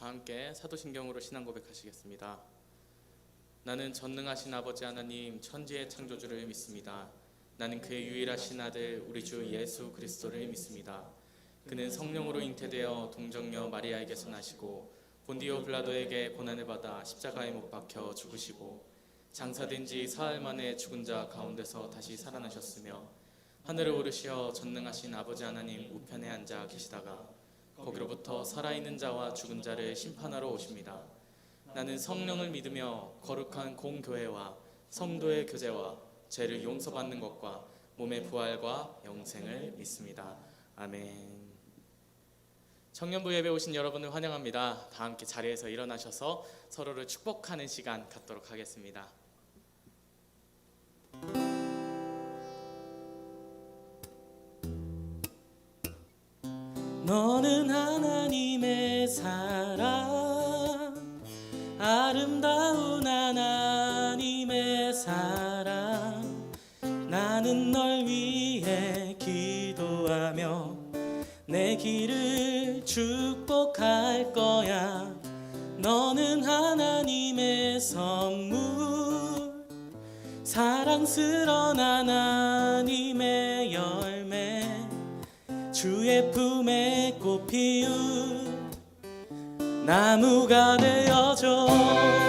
다 함께 사도신경으로 신앙 고백하시겠습니다. 나는 전능하신 아버지 하나님 천지의 창조주를 믿습니다. 나는 그의 유일하신 아들 우리 주 예수 그리스도를 믿습니다. 그는 성령으로 잉태되어 동정녀 마리아에게서 나시고 본디오 빌라도에게 고난을 받아 십자가에 못 박혀 죽으시고 장사된 지 사흘 만에 죽은 자 가운데서 다시 살아나셨으며 하늘을 오르시어 전능하신 아버지 하나님 우편에 앉아 계시다가 거기로부터 살아있는 자와 죽은 자를 심판하러 오십니다. 나는 성령을 믿으며 거룩한 공교회와 성도의 교제와 죄를 용서받는 것과 몸의 부활과 영생을 믿습니다. 아멘. 청년부 예배 오신 여러분을 환영합니다. 다 함께 자리에서 일어나셔서 서로를 축복하는 시간 갖도록 하겠습니다. 너는 하나님의 사랑, 아름다운 하나님의 사랑. 나는 널 위해 기도하며 내 길을 축복할 거야. 너는 하나님의 선물, 사랑스러운 하나님의 열매, 주의 품에 꽃 피운 나무가 되어줘.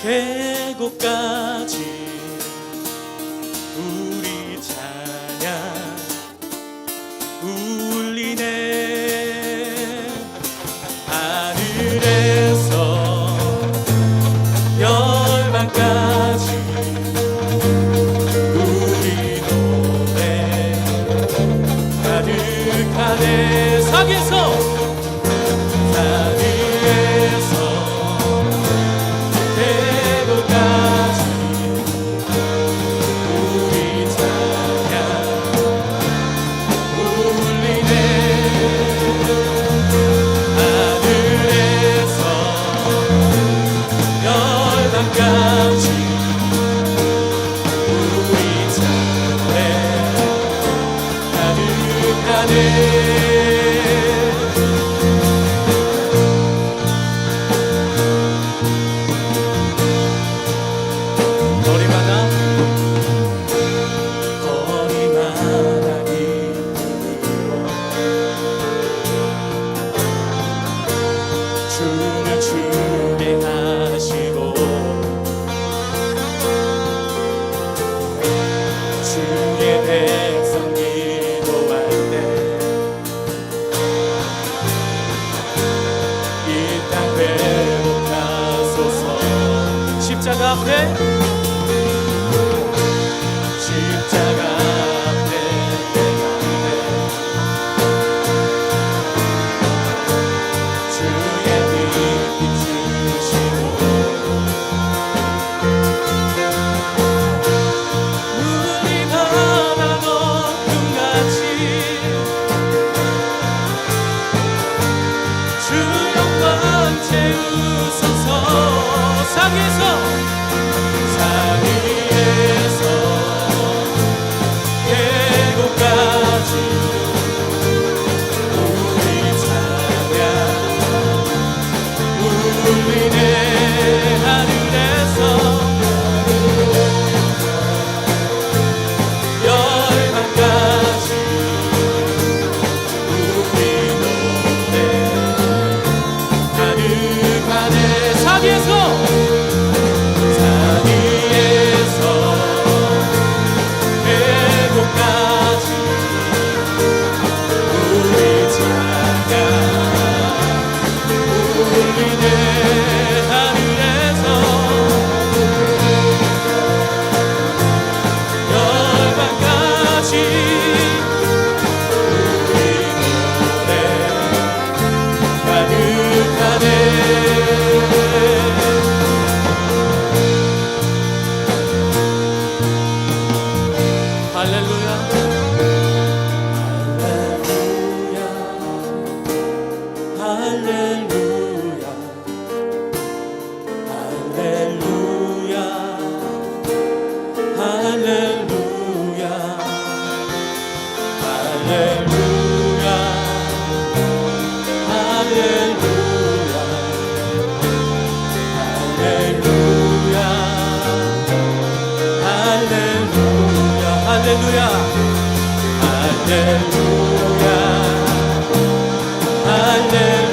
계곡까지 우리 찬양 울리네. 하늘에서 열방까지 우리 노래 가득하네. 산에서 계곡까지 우리 찬양 울리네. 하늘에서 열방까지 우리 찬양 가득하네. 십자가 앞에 주의 빛 비추시고 물이 바다 높음같이 주 영광 채우소서. 산위에서 계곡까지 우리 찬양 울리네. 하늘에서 열방까지 우리 노래 가득하네. 산위에서 계곡까지 우리 찬양 울리네. 하늘에서 열방까지 우리 노래 가득하네. 할렐루야. 할렐루야. 할렐루야. 할렐루야. 할렐루야. 할렐루야. 할렐루야. 할렐루야. 할렐루야.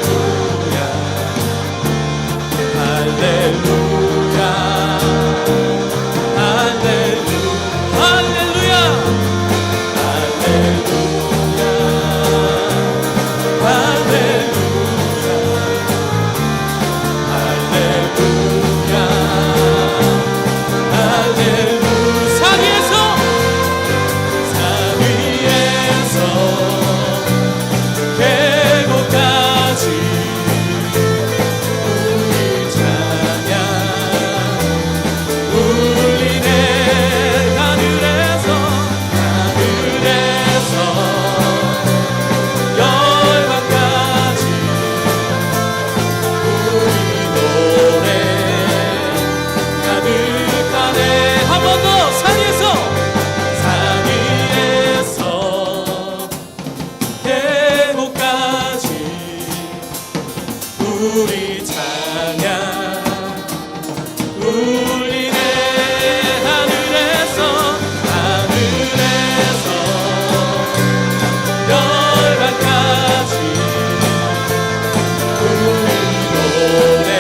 우리 찬양 울리네. 하늘에서 열방까지 우리 노래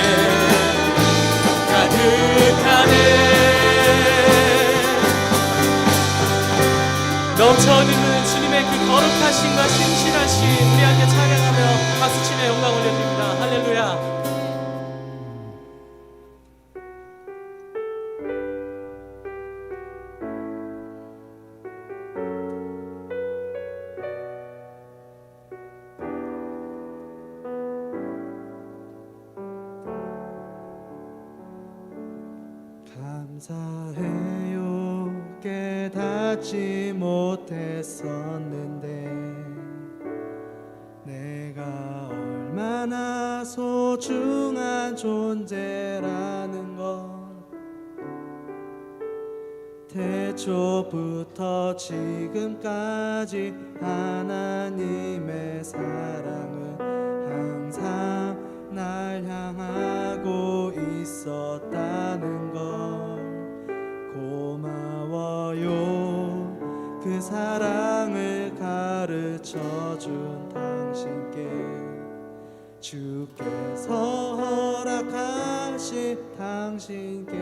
가득 넘쳐 흐르는 주님의 그 거룩하심과 신실하심 우리 함께 찬양하며 박수치며 영광 올려드립니다. 할렐루야. 감사해요. 깨닫지 못했었는데 내가 얼마나 소중한 존재라는 걸 태초부터 지금까지 하나님의 사랑은 항상 날 향하고 있었다는 걸 고마워요. 그 사랑을 가르쳐준 당신께 주께서 허락하신 당신께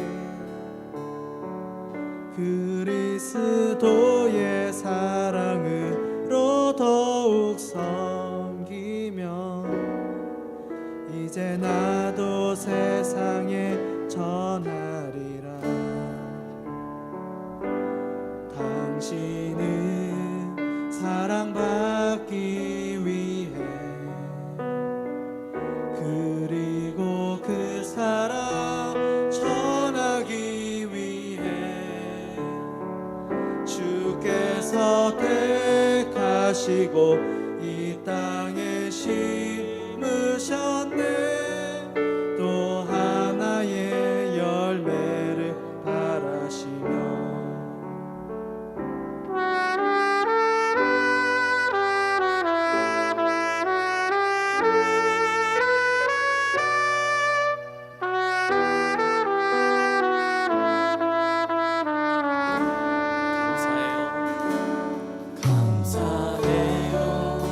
그리스도의 사랑으로 더욱 섬기며 이제 나도 세상에 전하리라. 당신은 사랑받기 위해 그리고 그 사랑 전하기 위해 주께서 택하시고 이 땅에 심으셨네. 또 하나의 열매를 바라시며 감사해요.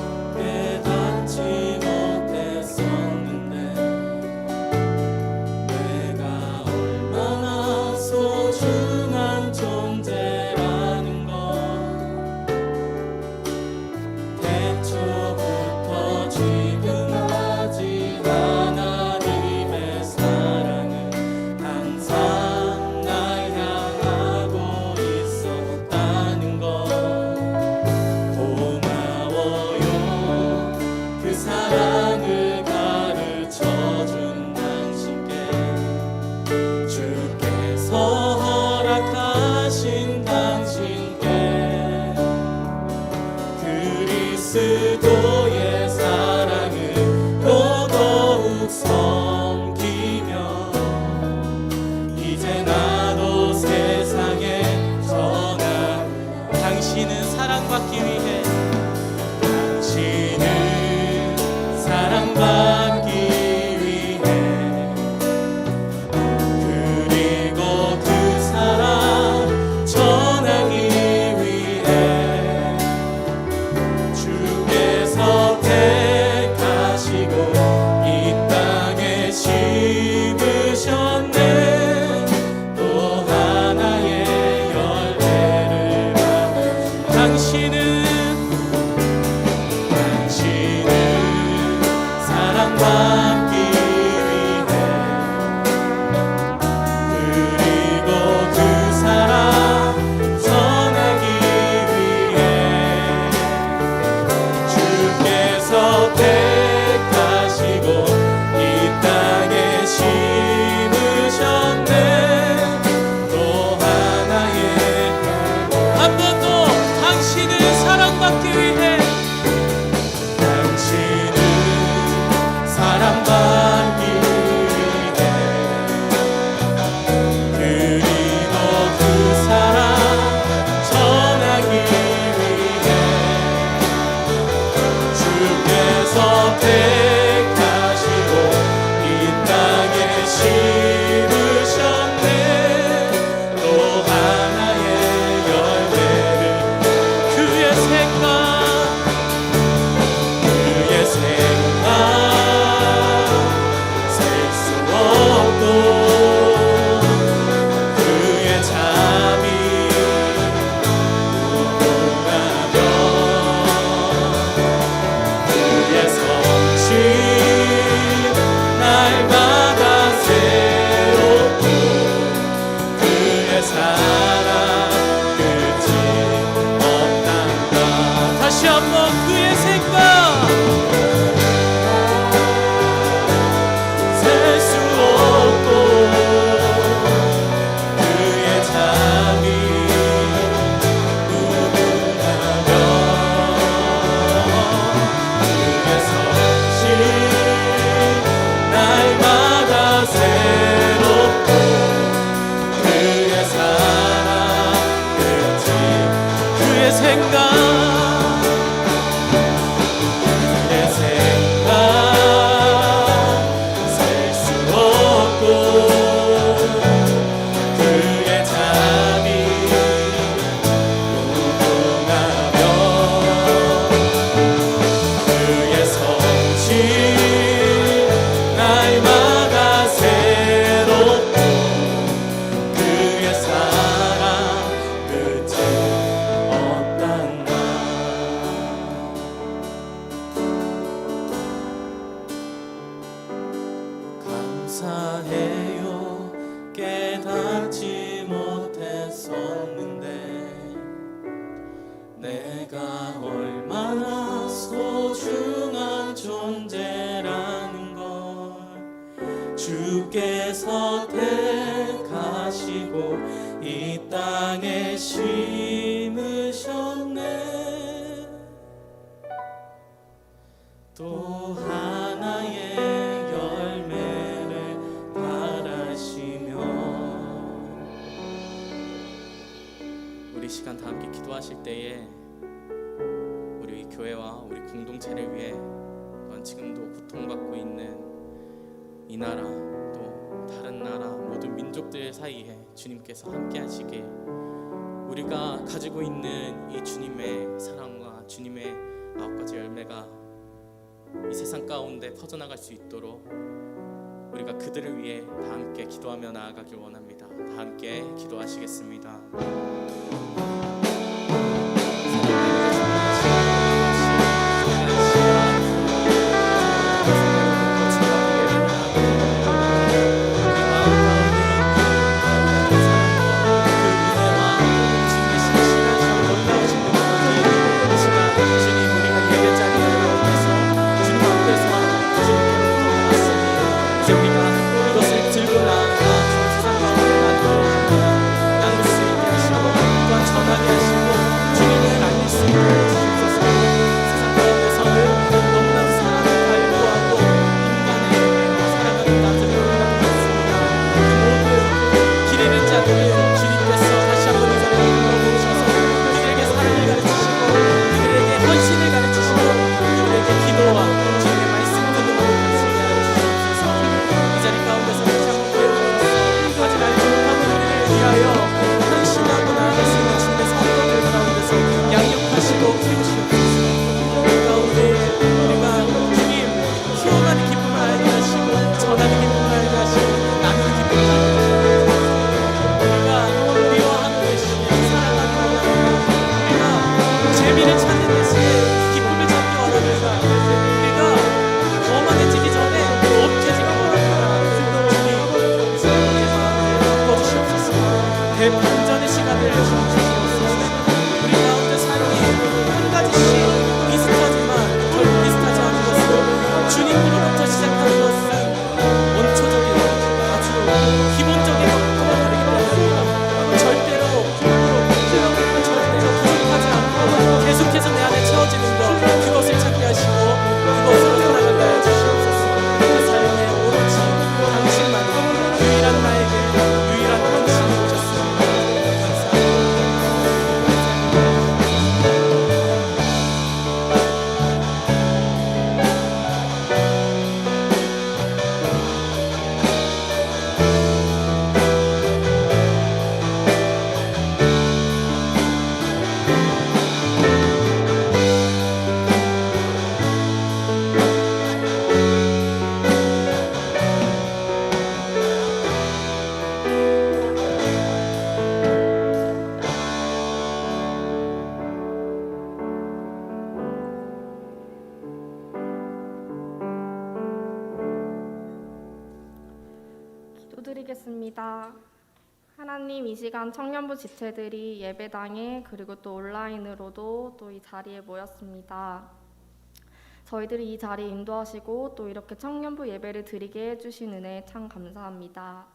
내가 얼마나 소중한 존재라는 걸 주께서 택하시고 이 땅에 심으셨네. 또 하나의 열매를 바라시며. 우리 시간 다 함께 기도하실 때에 우리 교회와 우리 공동체를 위해 또한 지금도 고통받고 있는 이 나라 또 다른 나라 모든 민족들 사이에 주님께서 함께 하시길, 우리가 가지고 있는 이 주님의 사랑과 주님의 9가지 열매가 이 세상 가운데 퍼져나갈 수 있도록 우리가 그들을 위해 다 함께 기도하며 나아가길 원합니다. 다 함께 기도하시겠습니다. 대반전의 시간을 주시옵소서. 우리 가운데 삶이 한 가지씩 비슷하지만 결국 비슷하지 않은 것은 주님으로부터 시작하는 것은 원초적이고 아주 기본적인 것부터 다르기 때문입니다. 절대로 부족하지 않고 계속해서 내 안에 채워지는 것, 그것을 찾게 하시고 그것으로 살아가게 하여 주시옵소서. 그 삶에 오로지 당신만이 유일한 나에게 유일한 당신이 오셨습니다. 기도드리겠습니다. 하나님, 이 시간 청년부 지체들이 예배당에 그리고 또 온라인으로도 또 이 자리에 모였습니다. 저희들이 이 자리에 인도하시고 또 이렇게 청년부 예배를 드리게 해주신 은혜 참 감사합니다.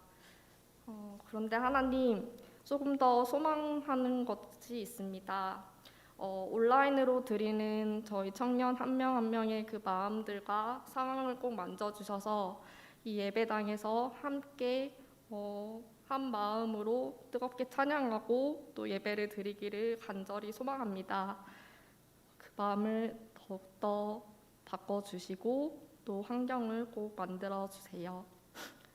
그런데 하나님, 조금 더 소망하는 것이 있습니다. 온라인으로 드리는 저희 청년 한 명 한 명의 그 마음들과 상황을 꼭 만져주셔서 이 예배당에서 함께 한 마음으로 뜨겁게 찬양하고 또 예배를 드리기를 간절히 소망합니다. 그 마음을 더욱더 바꿔주시고 또 환경을 꼭 만들어주세요.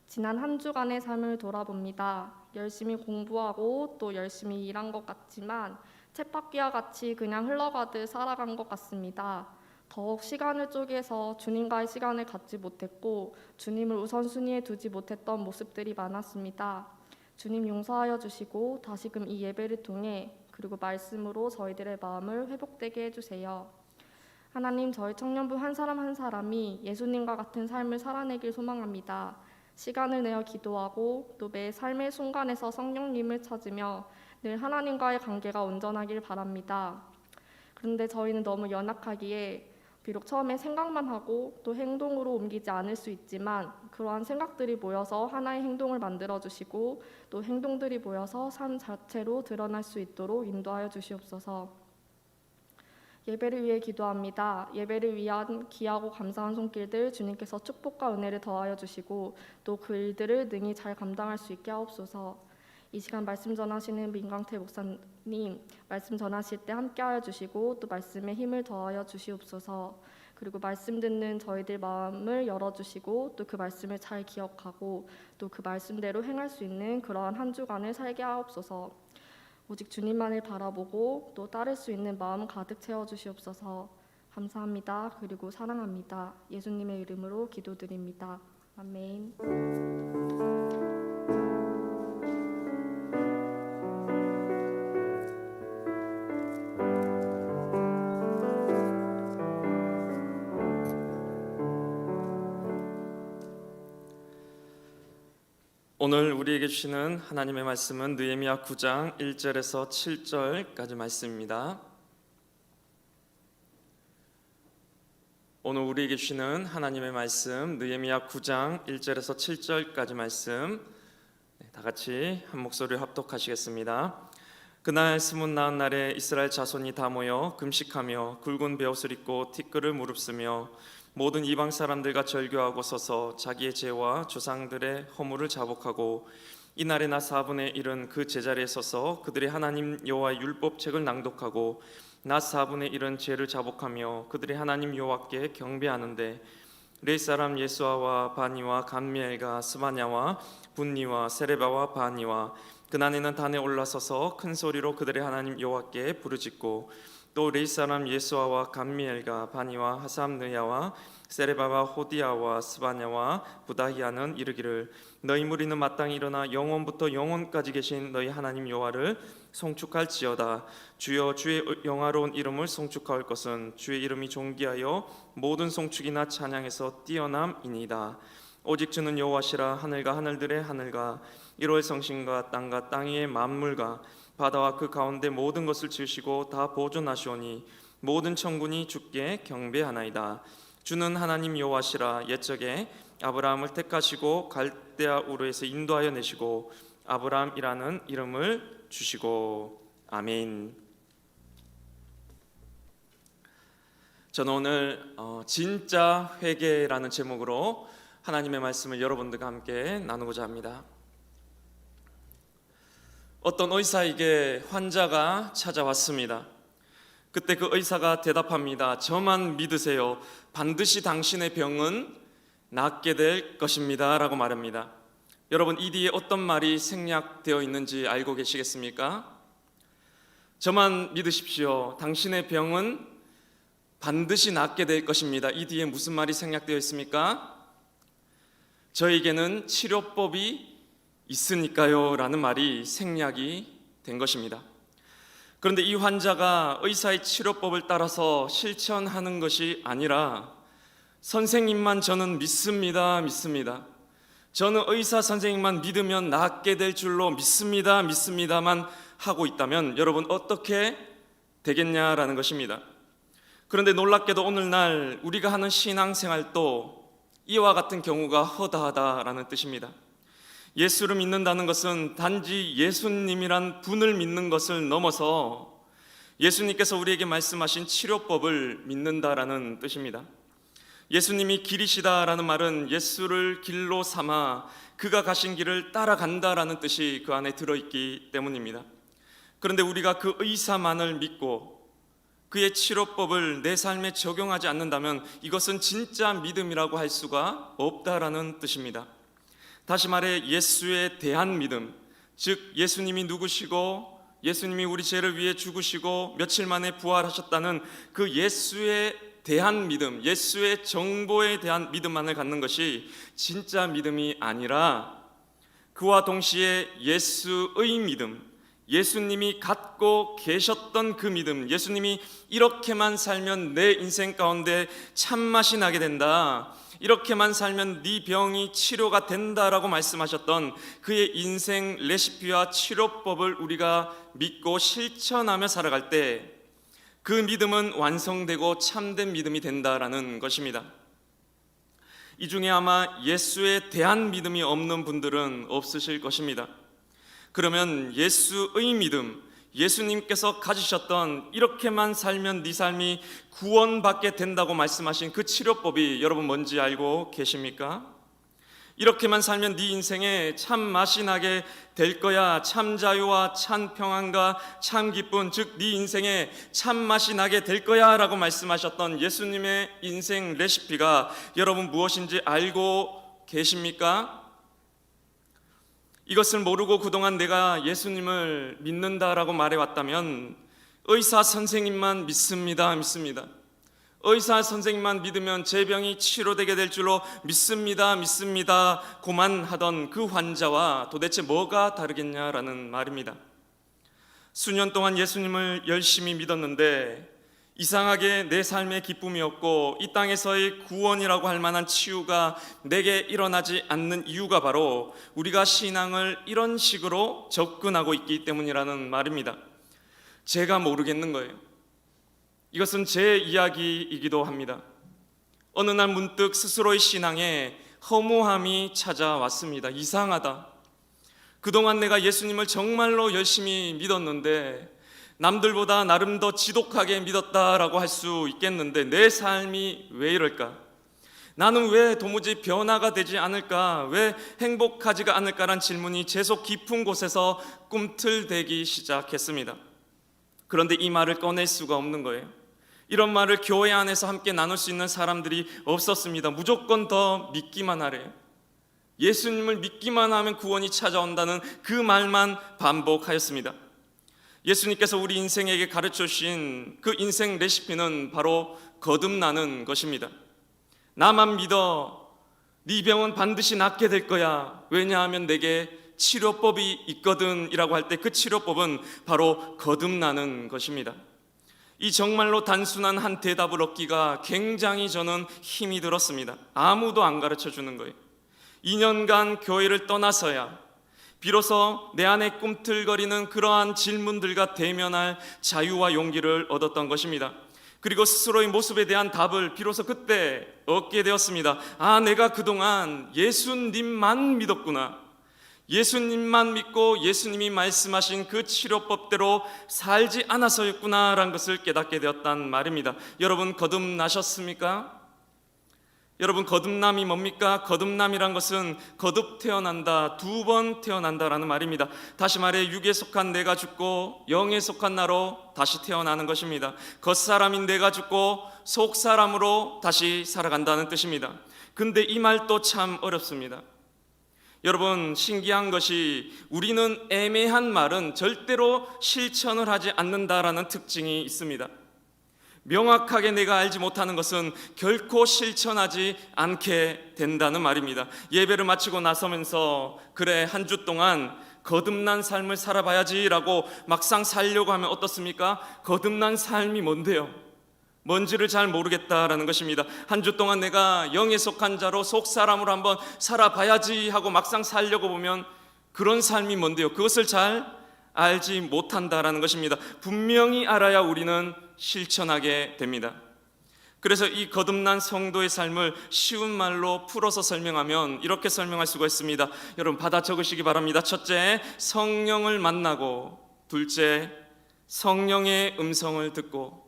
지난 한 주간의 삶을 돌아봅니다. 열심히 공부하고 또 열심히 일한 것 같지만 쳇바퀴와 같이 그냥 흘러가듯 살아간 것 같습니다. 더욱 시간을 쪼개서 주님과의 시간을 갖지 못했고 주님을 우선순위에 두지 못했던 모습들이 많았습니다. 주님 용서하여 주시고 다시금 이 예배를 통해 그리고 말씀으로 저희들의 마음을 회복되게 해주세요. 하나님, 저희 청년부 한 사람 한 사람이 예수님과 같은 삶을 살아내길 소망합니다. 시간을 내어 기도하고 또 매 삶의 순간에서 성령님을 찾으며 늘 하나님과의 관계가 온전하길 바랍니다. 그런데 저희는 너무 연약하기에 비록 처음에 생각만 하고 또 행동으로 옮기지 않을 수 있지만 그러한 생각들이 모여서 하나의 행동을 만들어주시고 또 행동들이 모여서 삶 자체로 드러날 수 있도록 인도하여 주시옵소서. 예배를 위해 기도합니다. 예배를 위한 귀하고 감사한 손길들 주님께서 축복과 은혜를 더하여 주시고 또 그 일들을 능히 잘 감당할 수 있게 하옵소서. 이 시간 말씀 전하시는 민광태 목사님 말씀 전하실 때 함께하여 주시고 또 말씀에 힘을 더하여 주시옵소서. 그리고 말씀 듣는 저희들 마음을 열어주시고 또 그 말씀을 잘 기억하고 또 그 말씀대로 행할 수 있는 그러한 한 주간을 살게 하옵소서. 오직 주님만을 바라보고 또 따를 수 있는 마음 가득 채워주시옵소서. 감사합니다. 그리고 사랑합니다. 예수님의 이름으로 기도드립니다. 아멘. 오늘 우리에게 주시는 하나님의 말씀은 느헤미야 9장 1절에서 7절까지 말씀입니다. 오늘 우리에게 주시는 하나님의 말씀 느헤미야 9장 1절에서 7절까지 말씀 다 같이 한 목소리로 합독하시겠습니다. 그날 스무 나흔 날에 이스라엘 자손이 다 모여 금식하며 굵은 베옷을 입고 티끌을 무릅쓰며 모든 이방 사람들과 절교하고 서서 자기의 죄와 조상들의 허물을 자복하고 이날의 낮 4분의 1은 그 제자리에 서서 그들의 하나님 여호와의 율법책을 낭독하고 낮 4분의 1은 죄를 자복하며 그들의 하나님 여호와께 경배하는데 레위 사람 예수아와 바니와 감미엘과 스바냐와 분니와 세레바와 바니와 그날에는 단에 올라서서 큰 소리로 그들의 하나님 여호와께 부르짖고 또 레위 사람 예수아와 감미엘과 바니와 하삼느야와 세레바와 호디야와 스바냐와 부다히야는 이르기를 너희 무리는 마땅히 일어나 영원부터 영원까지 계신 너희 하나님 여호와를 송축할지어다. 주여 주의 영화로운 이름을 송축할 것은 주의 이름이 존귀하여 모든 송축이나 찬양에서 뛰어남이니이다. 오직 주는 여호와시라. 하늘과 하늘들의 하늘과 이로의 성신과 땅과 땅 위의 만물과 바다와 그 가운데 모든 것을 지으시고 다 보존하시오니 모든 천군이 주께 경배하나이다. 주는 하나님 여호와시라. 옛적에 아브라함을 택하시고 갈대아 우르에서 인도하여 내시고 아브라함이라는 이름을 주시고. 아멘. 저는 오늘 진짜 회개라는 제목으로 하나님의 말씀을 여러분들과 함께 나누고자 합니다. 어떤 의사에게 환자가 찾아왔습니다. 그때 그 의사가 대답합니다. 저만 믿으세요. 반드시 당신의 병은 낫게 될 것입니다 라고 말합니다. 여러분, 이 뒤에 어떤 말이 생략되어 있는지 알고 계시겠습니까? 저만 믿으십시오. 당신의 병은 반드시 낫게 될 것입니다. 이 뒤에 무슨 말이 생략되어 있습니까? 저에게는 치료법이 있으니까요 라는 말이 생략이 된 것입니다. 그런데 이 환자가 의사의 치료법을 따라서 실천하는 것이 아니라 선생님만 저는 믿습니다. 저는 의사 선생님만 믿으면 낫게 될 줄로 믿습니다만 하고 있다면 여러분 어떻게 되겠냐라는 것입니다. 그런데 놀랍게도 오늘날 우리가 하는 신앙생활도 이와 같은 경우가 허다하다라는 뜻입니다. 예수를 믿는다는 것은 단지 예수님이란 분을 믿는 것을 넘어서 예수님께서 우리에게 말씀하신 치료법을 믿는다라는 뜻입니다. 예수님이 길이시다라는 말은 예수를 길로 삼아 그가 가신 길을 따라간다라는 뜻이 그 안에 들어있기 때문입니다. 그런데 우리가 그 의사만을 믿고 그의 치료법을 내 삶에 적용하지 않는다면 이것은 진짜 믿음이라고 할 수가 없다라는 뜻입니다. 다시 말해 예수에 대한 믿음, 즉 예수님이 누구시고 예수님이 우리 죄를 위해 죽으시고 며칠 만에 부활하셨다는 그 예수에 대한 믿음, 예수의 정보에 대한 믿음만을 갖는 것이 진짜 믿음이 아니라 그와 동시에 예수의 믿음, 예수님이 갖고 계셨던 그 믿음, 예수님이 이렇게만 살면 내 인생 가운데 참맛이 나게 된다, 이렇게만 살면 네 병이 치료가 된다라고 말씀하셨던 그의 인생 레시피와 치료법을 우리가 믿고 실천하며 살아갈 때 그 믿음은 완성되고 참된 믿음이 된다라는 것입니다. 이 중에 아마 예수에 대한 믿음이 없는 분들은 없으실 것입니다. 그러면 예수의 믿음, 예수님께서 가지셨던 이렇게만 살면 네 삶이 구원받게 된다고 말씀하신 그 치료법이 여러분 뭔지 알고 계십니까? 이렇게만 살면 네 인생에 참 맛이 나게 될 거야. 참 자유와 참 평안과 참 기쁨, 즉 네 인생에 참 맛이 나게 될 거야 라고 말씀하셨던 예수님의 인생 레시피가 여러분 무엇인지 알고 계십니까? 이것을 모르고 그동안 내가 예수님을 믿는다라고 말해왔다면 의사 선생님만 믿습니다. 의사 선생님만 믿으면 제 병이 치료되게 될 줄로 믿습니다. 고만 하던 그 환자와 도대체 뭐가 다르겠냐라는 말입니다. 수년 동안 예수님을 열심히 믿었는데 이상하게 내 삶에 기쁨이 없고 이 땅에서의 구원이라고 할 만한 치유가 내게 일어나지 않는 이유가 바로 우리가 신앙을 이런 식으로 접근하고 있기 때문이라는 말입니다. 제가 모르겠는 거예요. 이것은 제 이야기이기도 합니다. 어느 날 문득 스스로의 신앙에 허무함이 찾아왔습니다. 이상하다. 그동안 내가 예수님을 정말로 열심히 믿었는데 남들보다 나름 더 지독하게 믿었다라고 할 수 있겠는데 내 삶이 왜 이럴까? 나는 왜 도무지 변화가 되지 않을까? 왜 행복하지가 않을까란 질문이 계속 깊은 곳에서 꿈틀대기 시작했습니다. 그런데 이 말을 꺼낼 수가 없는 거예요. 이런 말을 교회 안에서 함께 나눌 수 있는 사람들이 없었습니다. 무조건 더 믿기만 하래요. 예수님을 믿기만 하면 구원이 찾아온다는 그 말만 반복하였습니다. 예수님께서 우리 인생에게 가르쳐 주신 그 인생 레시피는 바로 거듭나는 것입니다. 나만 믿어. 네 병은 반드시 낫게 될 거야. 왜냐하면 내게 치료법이 있거든 이라고 할 때 그 치료법은 바로 거듭나는 것입니다. 이 정말로 단순한 한 대답을 얻기가 굉장히 저는 힘이 들었습니다. 아무도 안 가르쳐 주는 거예요. 2년간 교회를 떠나서야 비로소 내 안에 꿈틀거리는 그러한 질문들과 대면할 자유와 용기를 얻었던 것입니다. 그리고 스스로의 모습에 대한 답을 비로소 그때 얻게 되었습니다. 아, 내가 그동안 예수님만 믿었구나. 예수님만 믿고 예수님이 말씀하신 그 치료법대로 살지 않아서였구나라는 것을 깨닫게 되었단 말입니다. 여러분 거듭나셨습니까? 여러분 거듭남이 뭡니까? 거듭남이란 것은 거듭 태어난다, 두 번 태어난다라는 말입니다. 다시 말해 육에 속한 내가 죽고 영에 속한 나로 다시 태어나는 것입니다. 겉사람인 내가 죽고 속사람으로 다시 살아간다는 뜻입니다. 근데 이 말도 참 어렵습니다. 여러분 신기한 것이 우리는 애매한 말은 절대로 실천을 하지 않는다라는 특징이 있습니다. 명확하게 내가 알지 못하는 것은 결코 실천하지 않게 된다는 말입니다. 예배를 마치고 나서면서 그래 한 주 동안 거듭난 삶을 살아봐야지라고 막상 살려고 하면 어떻습니까? 거듭난 삶이 뭔데요? 뭔지를 잘 모르겠다라는 것입니다. 한 주 동안 내가 영에 속한 자로 속사람으로 한번 살아봐야지 하고 막상 살려고 보면 그런 삶이 뭔데요? 그것을 잘 알지 못한다라는 것입니다. 분명히 알아야 우리는 실천하게 됩니다. 그래서 이 거듭난 성도의 삶을 쉬운 말로 풀어서 설명하면 이렇게 설명할 수가 있습니다. 여러분 받아 적으시기 바랍니다. 첫째, 성령을 만나고, 둘째, 성령의 음성을 듣고,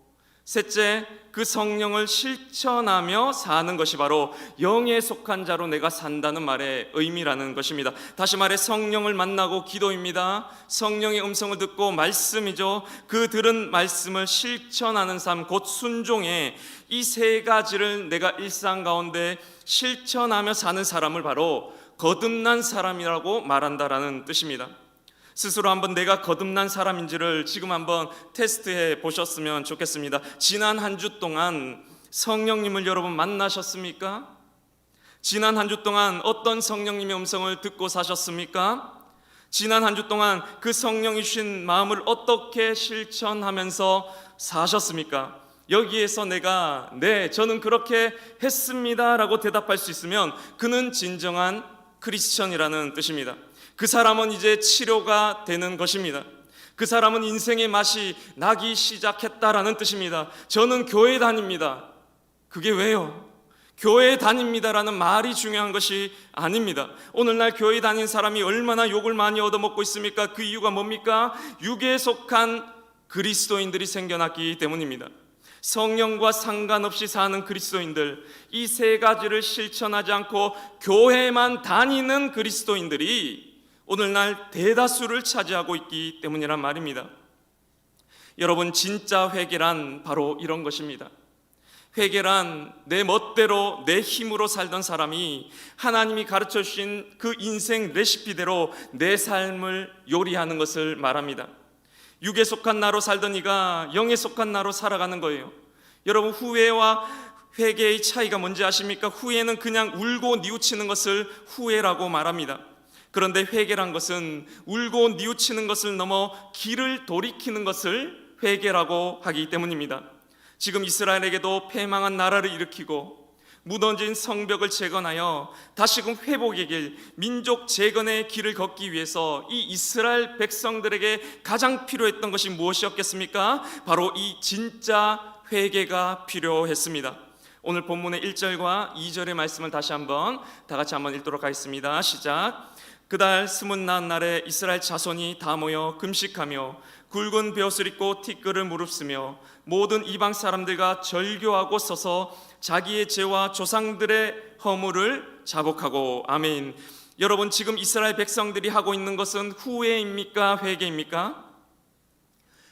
셋째, 그 성령을 실천하며 사는 것이 바로 영에 속한 자로 내가 산다는 말의 의미라는 것입니다. 다시 말해 성령을 만나고 기도입니다. 성령의 음성을 듣고 말씀이죠. 그 들은 말씀을 실천하는 삶, 곧 순종의 이 세 가지를 내가 일상 가운데 실천하며 사는 사람을 바로 거듭난 사람이라고 말한다라는 뜻입니다. 스스로 한번 내가 거듭난 사람인지를 지금 한번 테스트해 보셨으면 좋겠습니다. 지난 한 주 동안 성령님을 여러분 만나셨습니까? 지난 한 주 동안 어떤 성령님의 음성을 듣고 사셨습니까? 지난 한 주 동안 그 성령이 주신 마음을 어떻게 실천하면서 사셨습니까? 여기에서 내가 네, 저는 그렇게 했습니다 라고 대답할 수 있으면 그는 진정한 크리스천이라는 뜻입니다. 그 사람은 이제 치료가 되는 것입니다. 그 사람은 인생의 맛이 나기 시작했다라는 뜻입니다. 저는 교회 다닙니다. 그게 왜요? 교회 다닙니다라는 말이 중요한 것이 아닙니다. 오늘날 교회 다닌 사람이 얼마나 욕을 많이 얻어먹고 있습니까? 그 이유가 뭡니까? 육에 속한 그리스도인들이 생겨났기 때문입니다. 성령과 상관없이 사는 그리스도인들, 이 세 가지를 실천하지 않고 교회만 다니는 그리스도인들이 오늘날 대다수를 차지하고 있기 때문이란 말입니다. 여러분, 진짜 회개란 바로 이런 것입니다. 회개란 내 멋대로 내 힘으로 살던 사람이 하나님이 가르쳐 주신 그 인생 레시피대로 내 삶을 요리하는 것을 말합니다. 육에 속한 나로 살던 이가 영에 속한 나로 살아가는 거예요. 여러분, 후회와 회개의 차이가 뭔지 아십니까? 후회는 그냥 울고 뉘우치는 것을 후회라고 말합니다. 그런데 회개란 것은 울고 뉘우치는 것을 넘어 길을 돌이키는 것을 회개라고 하기 때문입니다. 지금 이스라엘에게도 패망한 나라를 일으키고 무너진 성벽을 재건하여 다시금 회복의 길, 민족 재건의 길을 걷기 위해서 이 이스라엘 백성들에게 가장 필요했던 것이 무엇이었겠습니까? 바로 이 진짜 회개가 필요했습니다. 오늘 본문의 1절과 2절의 말씀을 다시 한번 다 같이 한번 읽도록 하겠습니다. 시작. 그달 스문나한 날에 이스라엘 자손이 다 모여 금식하며 굵은 베옷을 입고 티끌을 무릅쓰며 모든 이방 사람들과 절교하고 서서 자기의 죄와 조상들의 허물을 자복하고. 아멘. 여러분, 지금 이스라엘 백성들이 하고 있는 것은 후회입니까? 회개입니까?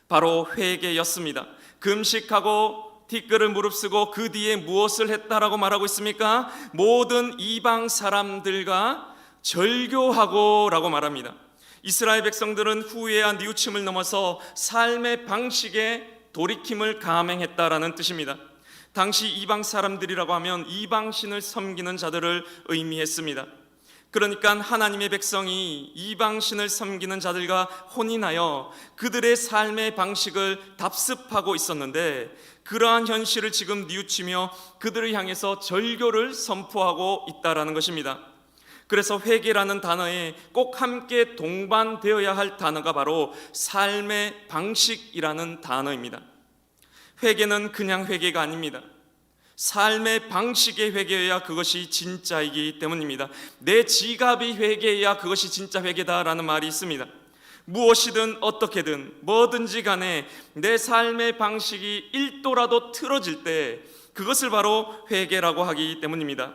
바로 회개였습니다. 금식하고 티끌을 무릅쓰고 그 뒤에 무엇을 했다라고 말하고 있습니까? 모든 이방 사람들과 절교하고 라고 말합니다. 이스라엘 백성들은 후회와 뉘우침을 넘어서 삶의 방식에 돌이킴을 감행했다라는 뜻입니다. 당시 이방 사람들이라고 하면 이방신을 섬기는 자들을 의미했습니다. 그러니까 하나님의 백성이 이방신을 섬기는 자들과 혼인하여 그들의 삶의 방식을 답습하고 있었는데, 그러한 현실을 지금 뉘우치며 그들을 향해서 절교를 선포하고 있다라는 것입니다. 그래서 회개라는 단어에 꼭 함께 동반되어야 할 단어가 바로 삶의 방식이라는 단어입니다. 회개는 그냥 회개가 아닙니다. 삶의 방식의 회개여야 그것이 진짜이기 때문입니다. 내 지갑이 회개해야 그것이 진짜 회개다라는 말이 있습니다. 무엇이든 어떻게든 뭐든지 간에 내 삶의 방식이 1도라도 틀어질 때 그것을 바로 회개라고 하기 때문입니다.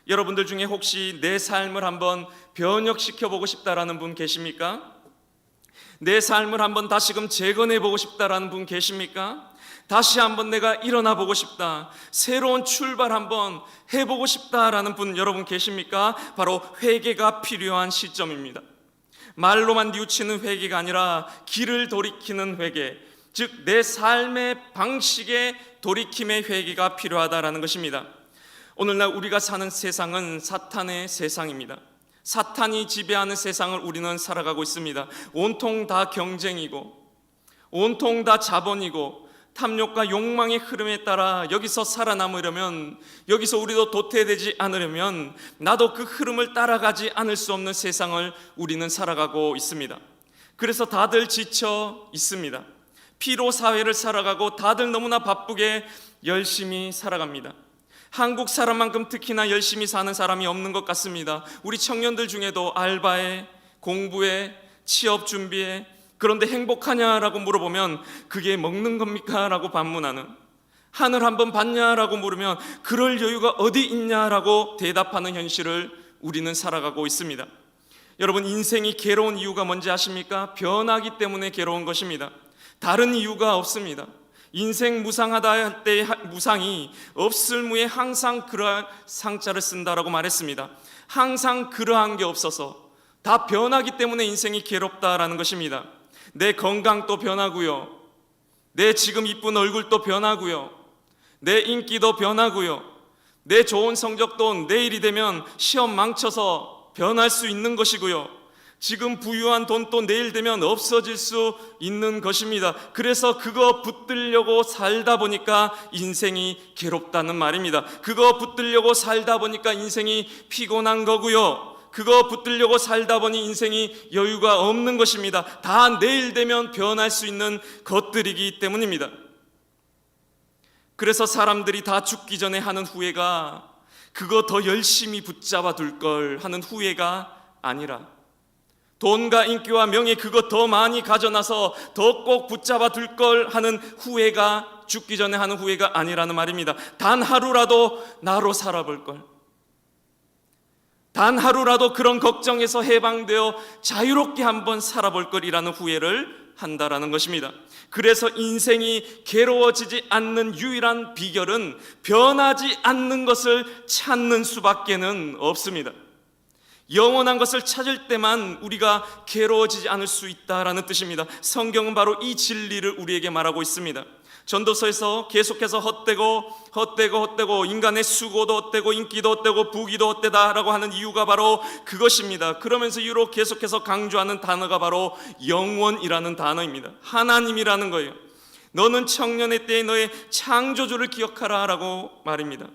여러분들 중에 혹시 내 삶을 한번 변혁시켜 보고 싶다라는 분 계십니까? 내 삶을 한번 다시금 재건해 보고 싶다라는 분 계십니까? 다시 한번 내가 일어나 보고 싶다, 새로운 출발 한번 해보고 싶다라는 분 여러분 계십니까? 바로 회개가 필요한 시점입니다. 말로만 뉘우치는 회개가 아니라 길을 돌이키는 회개, 즉 내 삶의 방식의 돌이킴의 회개가 필요하다라는 것입니다. 오늘날 우리가 사는 세상은 사탄의 세상입니다. 사탄이 지배하는 세상을 우리는 살아가고 있습니다. 온통 다 경쟁이고 온통 다 자본이고 탐욕과 욕망의 흐름에 따라 여기서 살아남으려면, 여기서 우리도 도태되지 않으려면 나도 그 흐름을 따라가지 않을 수 없는 세상을 우리는 살아가고 있습니다. 그래서 다들 지쳐 있습니다. 피로 사회를 살아가고 다들 너무나 바쁘게 열심히 살아갑니다. 한국 사람만큼 특히나 열심히 사는 사람이 없는 것 같습니다. 우리 청년들 중에도 알바에, 공부에, 취업 준비에, 그런데 행복하냐라고 물어보면 그게 먹는 겁니까? 라고 반문하는, 하늘 한번 봤냐라고 물으면 그럴 여유가 어디 있냐라고 대답하는 현실을 우리는 살아가고 있습니다. 여러분, 인생이 괴로운 이유가 뭔지 아십니까? 변하기 때문에 괴로운 것입니다. 다른 이유가 없습니다. 인생 무상하다 할 때 무상이 없을 무에 항상 그러한 상자를 쓴다라고 말했습니다. 항상 그러한 게 없어서 다 변하기 때문에 인생이 괴롭다라는 것입니다. 내 건강도 변하고요, 내 지금 이쁜 얼굴도 변하고요, 내 인기도 변하고요, 내 좋은 성적도 내일이 되면 시험 망쳐서 변할 수 있는 것이고요, 지금 부유한 돈도 내일 되면 없어질 수 있는 것입니다. 그래서 그거 붙들려고 살다 보니까 인생이 괴롭다는 말입니다. 그거 붙들려고 살다 보니까 인생이 피곤한 거고요, 그거 붙들려고 살다 보니 인생이 여유가 없는 것입니다. 다 내일 되면 변할 수 있는 것들이기 때문입니다. 그래서 사람들이 다 죽기 전에 하는 후회가 그거 더 열심히 붙잡아 둘 걸 하는 후회가 아니라 돈과 인기와 명예 그거 더 많이 가져나서 더 꼭 붙잡아 둘 걸 하는 후회가 죽기 전에 하는 후회가 아니라는 말입니다. 단 하루라도 나로 살아볼 걸, 단 하루라도 그런 걱정에서 해방되어 자유롭게 한번 살아볼 걸이라는 후회를 한다라는 것입니다. 그래서 인생이 괴로워지지 않는 유일한 비결은 변하지 않는 것을 찾는 수밖에는 없습니다. 영원한 것을 찾을 때만 우리가 괴로워지지 않을 수 있다라는 뜻입니다. 성경은 바로 이 진리를 우리에게 말하고 있습니다. 전도서에서 계속해서 헛되고 인간의 수고도 헛되고 인기도 헛되고 부귀도 헛되다라고 하는 이유가 바로 그것입니다. 그러면서 유로 계속해서 강조하는 단어가 바로 영원이라는 단어입니다. 하나님이라는 거예요. 너는 청년의 때에 너의 창조주를 기억하라 라고 말입니다.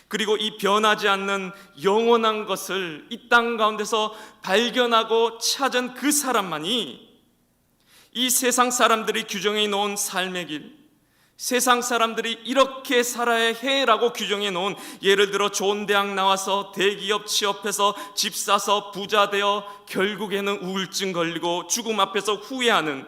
그리고 이 변하지 않는 영원한 것을 이 땅 가운데서 발견하고 찾은 그 사람만이 이 세상 사람들이 규정해 놓은 삶의 길, 세상 사람들이 이렇게 살아야 해라고 규정해 놓은, 예를 들어 좋은 대학 나와서 대기업 취업해서 집 사서 부자 되어 결국에는 우울증 걸리고 죽음 앞에서 후회하는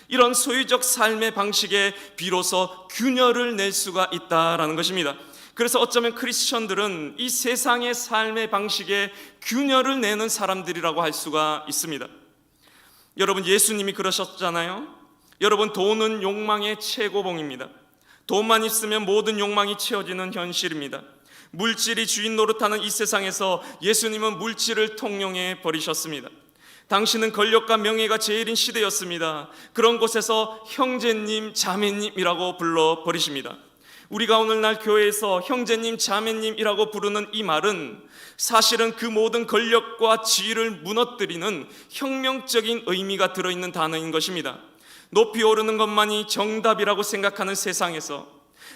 이런 소유적 삶의 방식에 비로소 균열을 낼 수가 있다라는 것입니다. 그래서 어쩌면 크리스천들은 이 세상의 삶의 방식에 균열을 내는 사람들이라고 할 수가 있습니다. 여러분, 예수님이 그러셨잖아요. 여러분, 돈은 욕망의 최고봉입니다. 돈만 있으면 모든 욕망이 채워지는 현실입니다. 물질이 주인 노릇하는 이 세상에서 예수님은 물질을 통용해 버리셨습니다. 당신은 권력과 명예가 제일인 시대였습니다. 그런 곳에서 형제님, 자매님이라고 불러버리십니다. 우리가 오늘날 교회에서 형제님, 자매님이라고 부르는 이 말은 사실은 그 모든 권력과 지위를 무너뜨리는 혁명적인 의미가 들어있는 단어인 것입니다. 높이 오르는 것만이 정답이라고 생각하는 세상에서,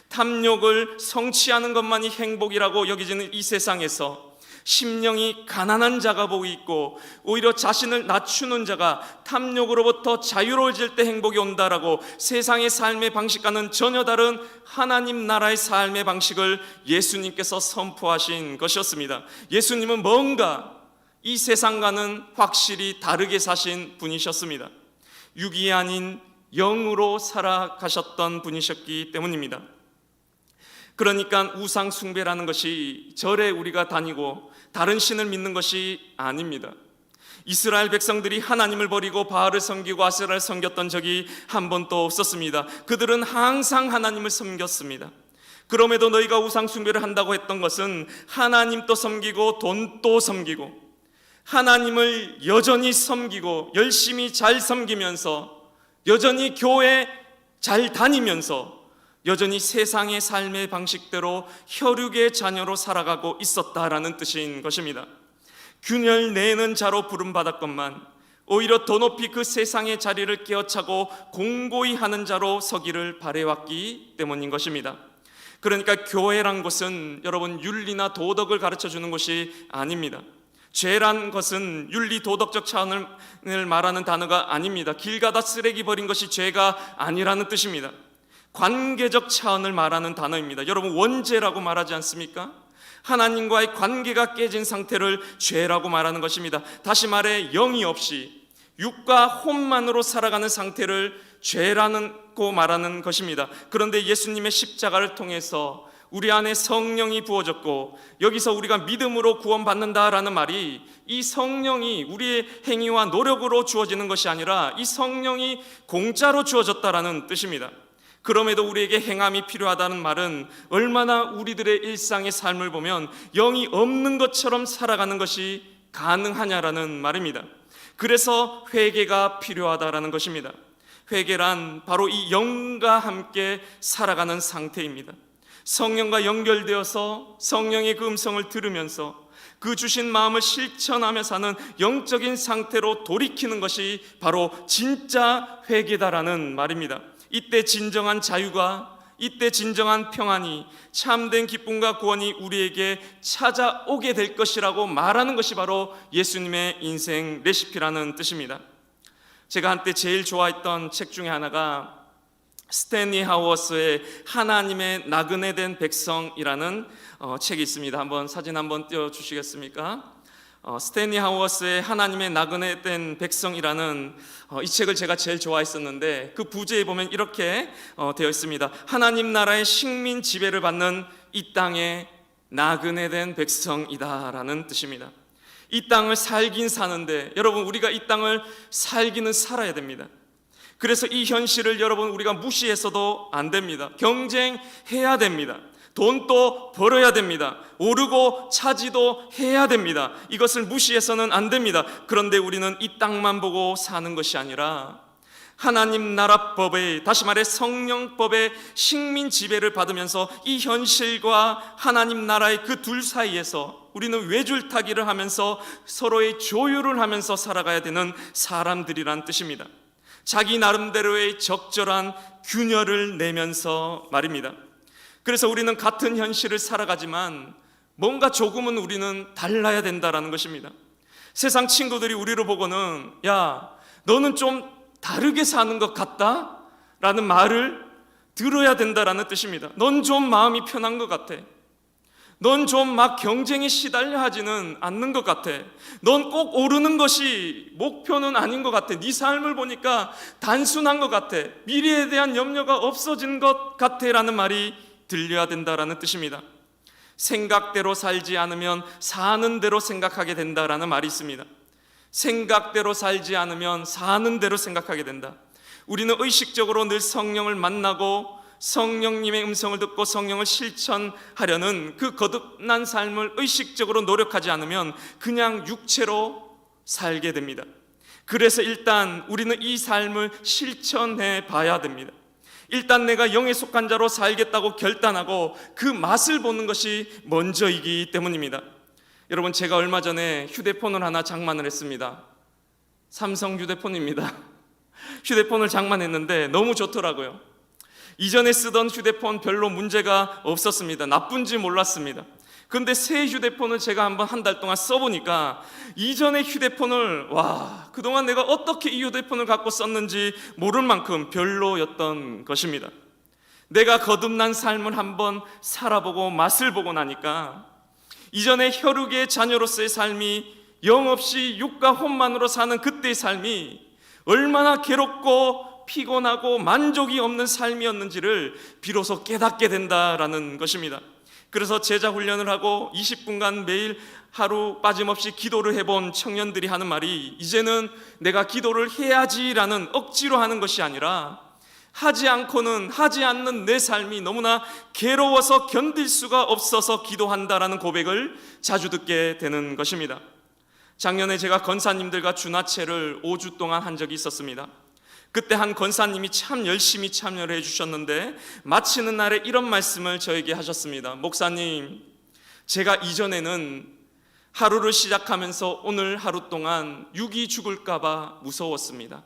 탐욕을 성취하는 것만이 행복이라고 여겨지는 이 세상에서 심령이 가난한 자가 복이 있고 오히려 자신을 낮추는 자가 탐욕으로부터 자유로워질 때 행복이 온다라고 세상의 삶의 방식과는 전혀 다른 하나님 나라의 삶의 방식을 예수님께서 선포하신 것이었습니다. 예수님은 뭔가 이 세상과는 확실히 다르게 사신 분이셨습니다. 육이 아닌 영으로 살아가셨던 분이셨기 때문입니다. 그러니까 우상 숭배라는 것이 절에 우리가 다니고 다른 신을 믿는 것이 아닙니다. 이스라엘 백성들이 하나님을 버리고 바알을 섬기고 아세라를 섬겼던 적이 한 번도 없었습니다. 그들은 항상 하나님을 섬겼습니다. 그럼에도 너희가 우상 숭배를 한다고 했던 것은 하나님도 섬기고 돈도 섬기고 하나님을 여전히 섬기고 열심히 잘 섬기면서 여전히 교회 잘 다니면서 여전히 세상의 삶의 방식대로 혈육의 자녀로 살아가고 있었다라는 뜻인 것입니다. 균열 내는 자로 부름받았건만 오히려 더 높이 그 세상의 자리를 깨어차고 공고히 하는 자로 서기를 바래왔기 때문인 것입니다. 그러니까 교회란 것은 여러분 윤리나 도덕을 가르쳐주는 것이 아닙니다. 죄란 것은 윤리 도덕적 차원을 말하는 단어가 아닙니다. 길 가다 쓰레기 버린 것이 죄가 아니라는 뜻입니다. 관계적 차원을 말하는 단어입니다. 여러분, 원죄라고 말하지 않습니까? 하나님과의 관계가 깨진 상태를 죄라고 말하는 것입니다. 다시 말해 영이 없이 육과 혼만으로 살아가는 상태를 죄라고 말하는 것입니다. 그런데 예수님의 십자가를 통해서 우리 안에 성령이 부어졌고 여기서 우리가 믿음으로 구원받는다라는 말이 이 성령이 우리의 행위와 노력으로 주어지는 것이 아니라 이 성령이 공짜로 주어졌다라는 뜻입니다. 그럼에도 우리에게 행함이 필요하다는 말은 얼마나 우리들의 일상의 삶을 보면 영이 없는 것처럼 살아가는 것이 가능하냐라는 말입니다. 그래서 회개가 필요하다라는 것입니다. 회개란 바로 이 영과 함께 살아가는 상태입니다. 성령과 연결되어서 성령의 그 음성을 들으면서 그 주신 마음을 실천하며 사는 영적인 상태로 돌이키는 것이 바로 진짜 회개다라는 말입니다. 이때 진정한 자유가 이때 진정한 평안이, 참된 기쁨과 구원이 우리에게 찾아오게 될 것이라고 말하는 것이 바로 예수님의 인생 레시피라는 뜻입니다. 제가 한때 제일 좋아했던 책 중에 하나가 스탠리 하워스의 하나님의 나그네 된 백성이라는 책이 있습니다. 한번 사진 한번 띄워주시겠습니까? 스탠리 하워스의 하나님의 나그네 된 백성이라는 이 책을 제가 제일 좋아했었는데, 그 부제에 보면 이렇게 되어 있습니다. 하나님 나라의 식민 지배를 받는 이 땅의 나그네 된 백성이다라는 뜻입니다. 이 땅을 살긴 사는데, 여러분, 우리가 이 땅을 살기는 살아야 됩니다. 그래서 이 현실을 여러분 우리가 무시해서도 안 됩니다. 경쟁해야 됩니다. 돈도 벌어야 됩니다. 오르고 차지도 해야 됩니다. 이것을 무시해서는 안 됩니다. 그런데 우리는 이 땅만 보고 사는 것이 아니라 하나님 나라 법에, 다시 말해 성령법의 식민 지배를 받으면서 이 현실과 하나님 나라의 그 둘 사이에서 우리는 외줄타기를 하면서 서로의 조율을 하면서 살아가야 되는 사람들이란 뜻입니다. 자기 나름대로의 적절한 균열을 내면서 말입니다. 그래서 우리는 같은 현실을 살아가지만 뭔가 조금은 우리는 달라야 된다라는 것입니다. 세상 친구들이 우리를 보고는 야, 너는 좀 다르게 사는 것 같다? 라는 말을 들어야 된다라는 뜻입니다. 넌 좀 마음이 편한 것 같아. 넌 좀 막 경쟁에 시달려 하지는 않는 것 같아. 넌 꼭 오르는 것이 목표는 아닌 것 같아. 네 삶을 보니까 단순한 것 같아. 미래에 대한 염려가 없어진 것 같아 라는 말이 들려야 된다라는 뜻입니다. 생각대로 살지 않으면 사는 대로 생각하게 된다라는 말이 있습니다. 생각대로 살지 않으면 사는 대로 생각하게 된다. 우리는 의식적으로 늘 성령을 만나고 성령님의 음성을 듣고 성령을 실천하려는 그 거듭난 삶을 의식적으로 노력하지 않으면 그냥 육체로 살게 됩니다. 그래서 일단 우리는 이 삶을 실천해 봐야 됩니다. 일단 내가 영에 속한 자로 살겠다고 결단하고 그 맛을 보는 것이 먼저이기 때문입니다. 여러분, 제가 얼마 전에 휴대폰을 하나 장만을 했습니다. 삼성 휴대폰입니다. 휴대폰을 장만했는데 너무 좋더라고요. 이전에 쓰던 휴대폰 별로 문제가 없었습니다. 나쁜지 몰랐습니다. 그런데 새 휴대폰을 제가 한번 한 달 동안 써보니까 이전의 휴대폰을 그동안 내가 어떻게 이 휴대폰을 갖고 썼는지 모를 만큼 별로였던 것입니다. 내가 거듭난 삶을 한번 살아보고 맛을 보고 나니까 이전에 혈육의 자녀로서의 삶이 영없이 육과 혼만으로 사는 그때의 삶이 얼마나 괴롭고 피곤하고 만족이 없는 삶이었는지를 비로소 깨닫게 된다라는 것입니다. 그래서 제자 훈련을 하고 20분간 매일 하루 빠짐없이 기도를 해본 청년들이 하는 말이, 이제는 내가 기도를 해야지라는 억지로 하는 것이 아니라 하지 않고는 하지 않는 내 삶이 너무나 괴로워서 견딜 수가 없어서 기도한다라는 고백을 자주 듣게 되는 것입니다. 작년에 제가 권사님들과 주나체를 5주 동안 한 적이 있었습니다. 그때 한 권사님이 참 열심히 참여를 해주셨는데 마치는 날에 이런 말씀을 저에게 하셨습니다. 목사님, 제가 이전에는 하루를 시작하면서 오늘 하루 동안 육이 죽을까 봐 무서웠습니다.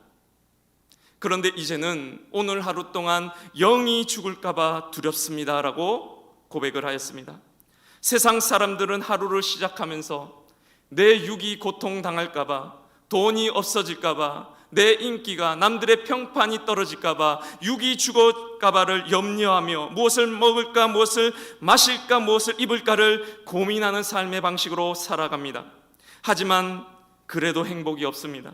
그런데 이제는 오늘 하루 동안 영이 죽을까 봐 두렵습니다 라고 고백을 하였습니다. 세상 사람들은 하루를 시작하면서 내 육이 고통당할까 봐, 돈이 없어질까 봐, 내 인기가, 남들의 평판이 떨어질까 봐, 육이 죽을까 봐를 염려하며 무엇을 먹을까, 무엇을 마실까, 무엇을 입을까를 고민하는 삶의 방식으로 살아갑니다. 하지만 그래도 행복이 없습니다.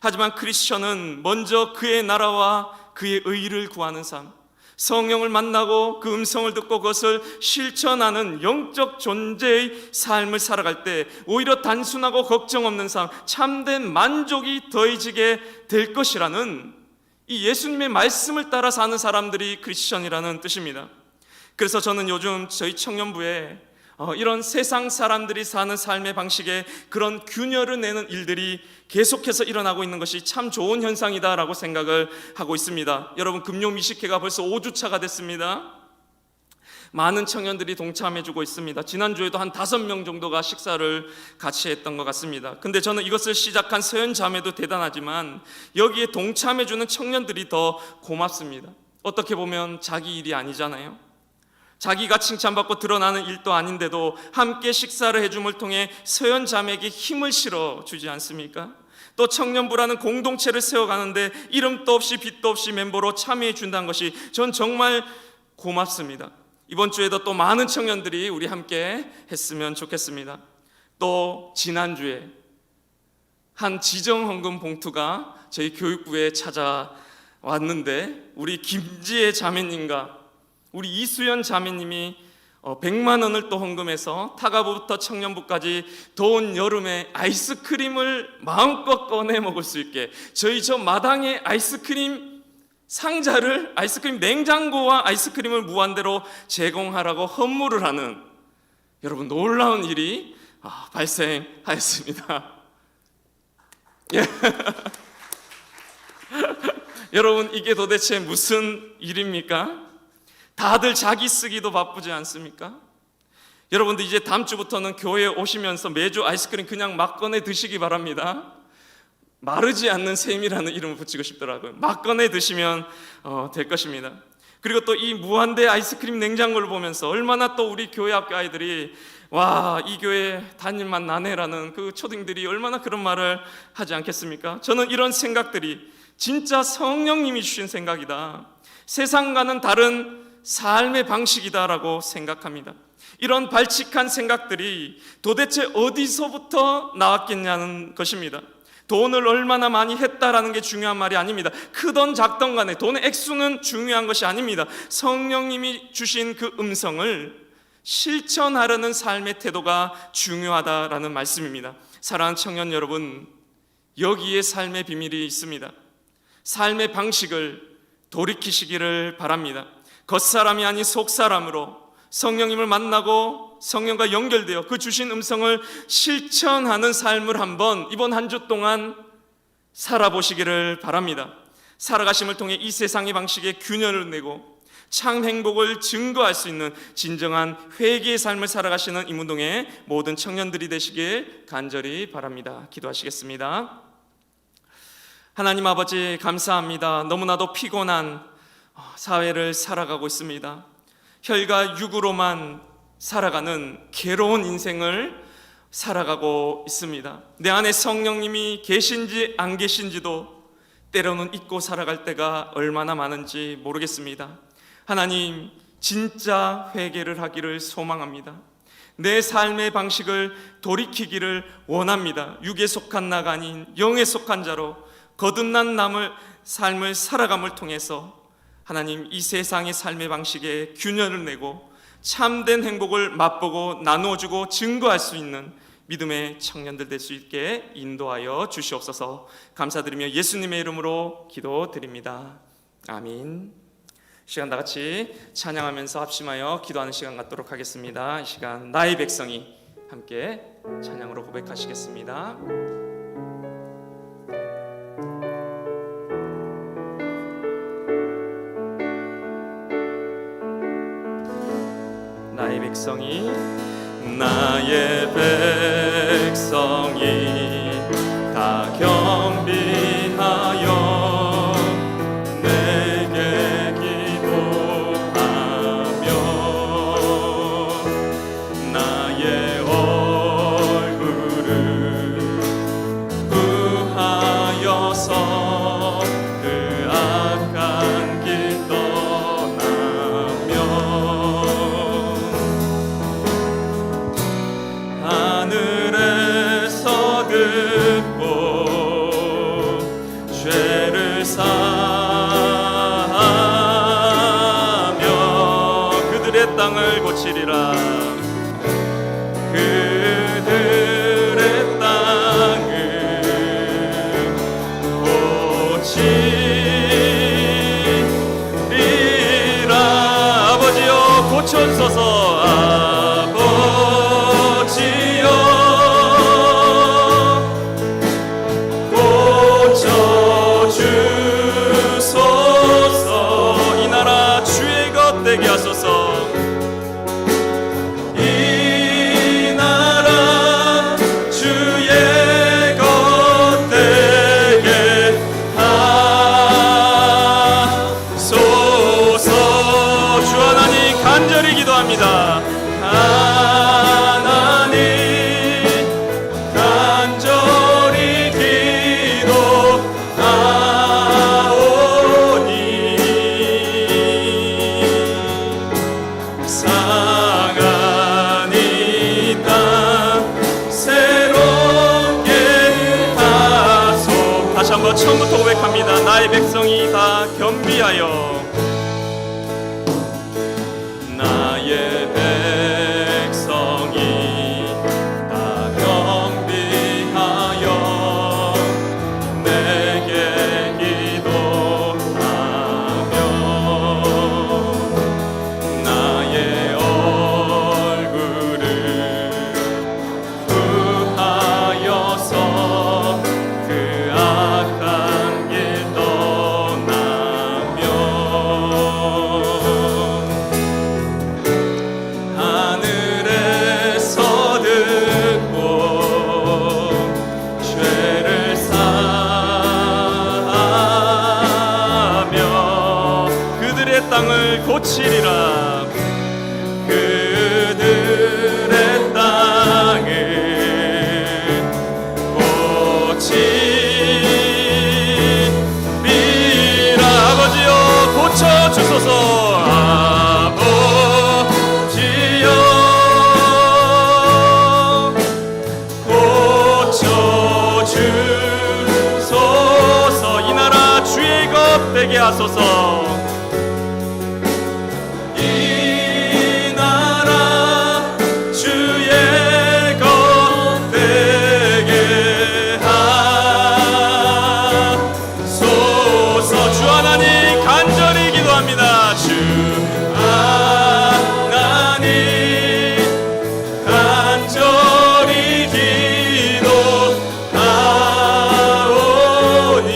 하지만 크리스천은 먼저 그의 나라와 그의 의를 구하는 삶, 성령을 만나고 그 음성을 듣고 그것을 실천하는 영적 존재의 삶을 살아갈 때 오히려 단순하고 걱정 없는 삶, 참된 만족이 더해지게 될 것이라는 이 예수님의 말씀을 따라 사는 사람들이 크리스천이라는 뜻입니다. 그래서 저는 요즘 저희 청년부에 이런 세상 사람들이 사는 삶의 방식에 그런 균열을 내는 일들이 계속해서 일어나고 있는 것이 참 좋은 현상이다라고 생각을 하고 있습니다. 여러분, 금요미식회가 벌써 5주차가 됐습니다. 많은 청년들이 동참해주고 있습니다. 지난주에도 한 5명 정도가 식사를 같이 했던 것 같습니다. 근데 저는 이것을 시작한 서연자매도 대단하지만 여기에 동참해주는 청년들이 더 고맙습니다. 어떻게 보면 자기 일이 아니잖아요. 자기가 칭찬받고 드러나는 일도 아닌데도 함께 식사를 해줌을 통해 서연 자매에게 힘을 실어주지 않습니까? 또 청년부라는 공동체를 세워가는데 이름도 없이 빛도 없이 멤버로 참여해 준다는 것이 전 정말 고맙습니다. 이번 주에도 또 많은 청년들이 우리 함께 했으면 좋겠습니다. 또 지난주에 한 지정헌금 봉투가 저희 교육부에 찾아왔는데 우리 김지혜 자매님과 우리 이수연 자매님이 100만 원을 또 헌금해서 타가부부터 청년부까지 더운 여름에 아이스크림을 마음껏 꺼내 먹을 수 있게 저희 저 마당에 아이스크림 상자를 아이스크림 냉장고와 아이스크림을 무한대로 제공하라고 헌물을 하는 여러분 놀라운 일이 발생하였습니다. 예. 여러분 이게 도대체 무슨 일입니까? 다들 자기 쓰기도 바쁘지 않습니까? 여러분들 이제 다음 주부터는 교회에 오시면서 매주 아이스크림 그냥 막 꺼내 드시기 바랍니다. 마르지 않는 셈이라는 이름을 붙이고 싶더라고요. 막 꺼내 드시면 될 것입니다. 그리고 또 이 무한대 아이스크림 냉장고를 보면서 얼마나 또 우리 교회 학교 아이들이 와, 이 교회 다닐만 나네라는 그 초딩들이 얼마나 그런 말을 하지 않겠습니까? 저는 이런 생각들이 진짜 성령님이 주신 생각이다. 세상과는 다른 삶의 방식이다라고 생각합니다. 이런 발칙한 생각들이 도대체 어디서부터 나왔겠냐는 것입니다. 돈을 얼마나 많이 했다라는 게 중요한 말이 아닙니다. 크던 작던 간에 돈의 액수는 중요한 것이 아닙니다. 성령님이 주신 그 음성을 실천하려는 삶의 태도가 중요하다라는 말씀입니다. 사랑하는 청년 여러분, 여기에 삶의 비밀이 있습니다. 삶의 방식을 돌이키시기를 바랍니다. 겉사람이 아닌 속사람으로 성령님을 만나고 성령과 연결되어 그 주신 음성을 실천하는 삶을 한번 이번 한 주 동안 살아보시기를 바랍니다. 살아가심을 통해 이 세상의 방식에 균열을 내고 참 행복을 증거할 수 있는 진정한 회개의 삶을 살아가시는 이문동의 모든 청년들이 되시길 간절히 바랍니다. 기도하시겠습니다. 하나님 아버지 감사합니다. 너무나도 피곤한 사회를 살아가고 있습니다. 혈과 육으로만 살아가는 괴로운 인생을 살아가고 있습니다. 내 안에 성령님이 계신지 안 계신지도 때로는 잊고 살아갈 때가 얼마나 많은지 모르겠습니다. 하나님, 진짜 회개를 하기를 소망합니다. 내 삶의 방식을 돌이키기를 원합니다. 육에 속한 나가 아닌 영에 속한 자로 거듭난 삶을 살아감을 통해서 하나님, 이 세상의 삶의 방식에 균열을 내고 참된 행복을 맛보고 나누어주고 증거할 수 있는 믿음의 청년들 될 수 있게 인도하여 주시옵소서. 감사드리며 예수님의 이름으로 기도드립니다. 아멘. 시간 다 같이 찬양하면서 합심하여 기도하는 시간 갖도록 하겠습니다. 이 시간 나의 백성이 함께 찬양으로 고백하시겠습니다. 나의 백성이 다 겸비하여 내게 기도하며 나의 얼굴을 구하여서 그 악한 길 떠나며 하늘에서 듣고 죄를 사하며 그들의 땅을 고치리라. 그들의 땅을 고치리라. 아버지여 고쳐주소서. 되게 하소서. 이 나라 주의 것 되게 하소서. 나라의 백성이 다 겸비하여 나의 백성이 다 겸비하여 내게 기도하며 나의 얼굴을 구하여서 그 악한 길 떠나며 하늘에서 듣고 죄를 사하며 그들의 땅을 고치리라. 그들의 땅을 고치리라. 아버지여 고쳐주소서. 아버지여 고쳐주소서. 이 나라 주의 것 되게 하소서. 이 나라 주의 것 되게 하소서. 주 하나님 간절히 기도합니다. 주 하나님 간절히 기도하오니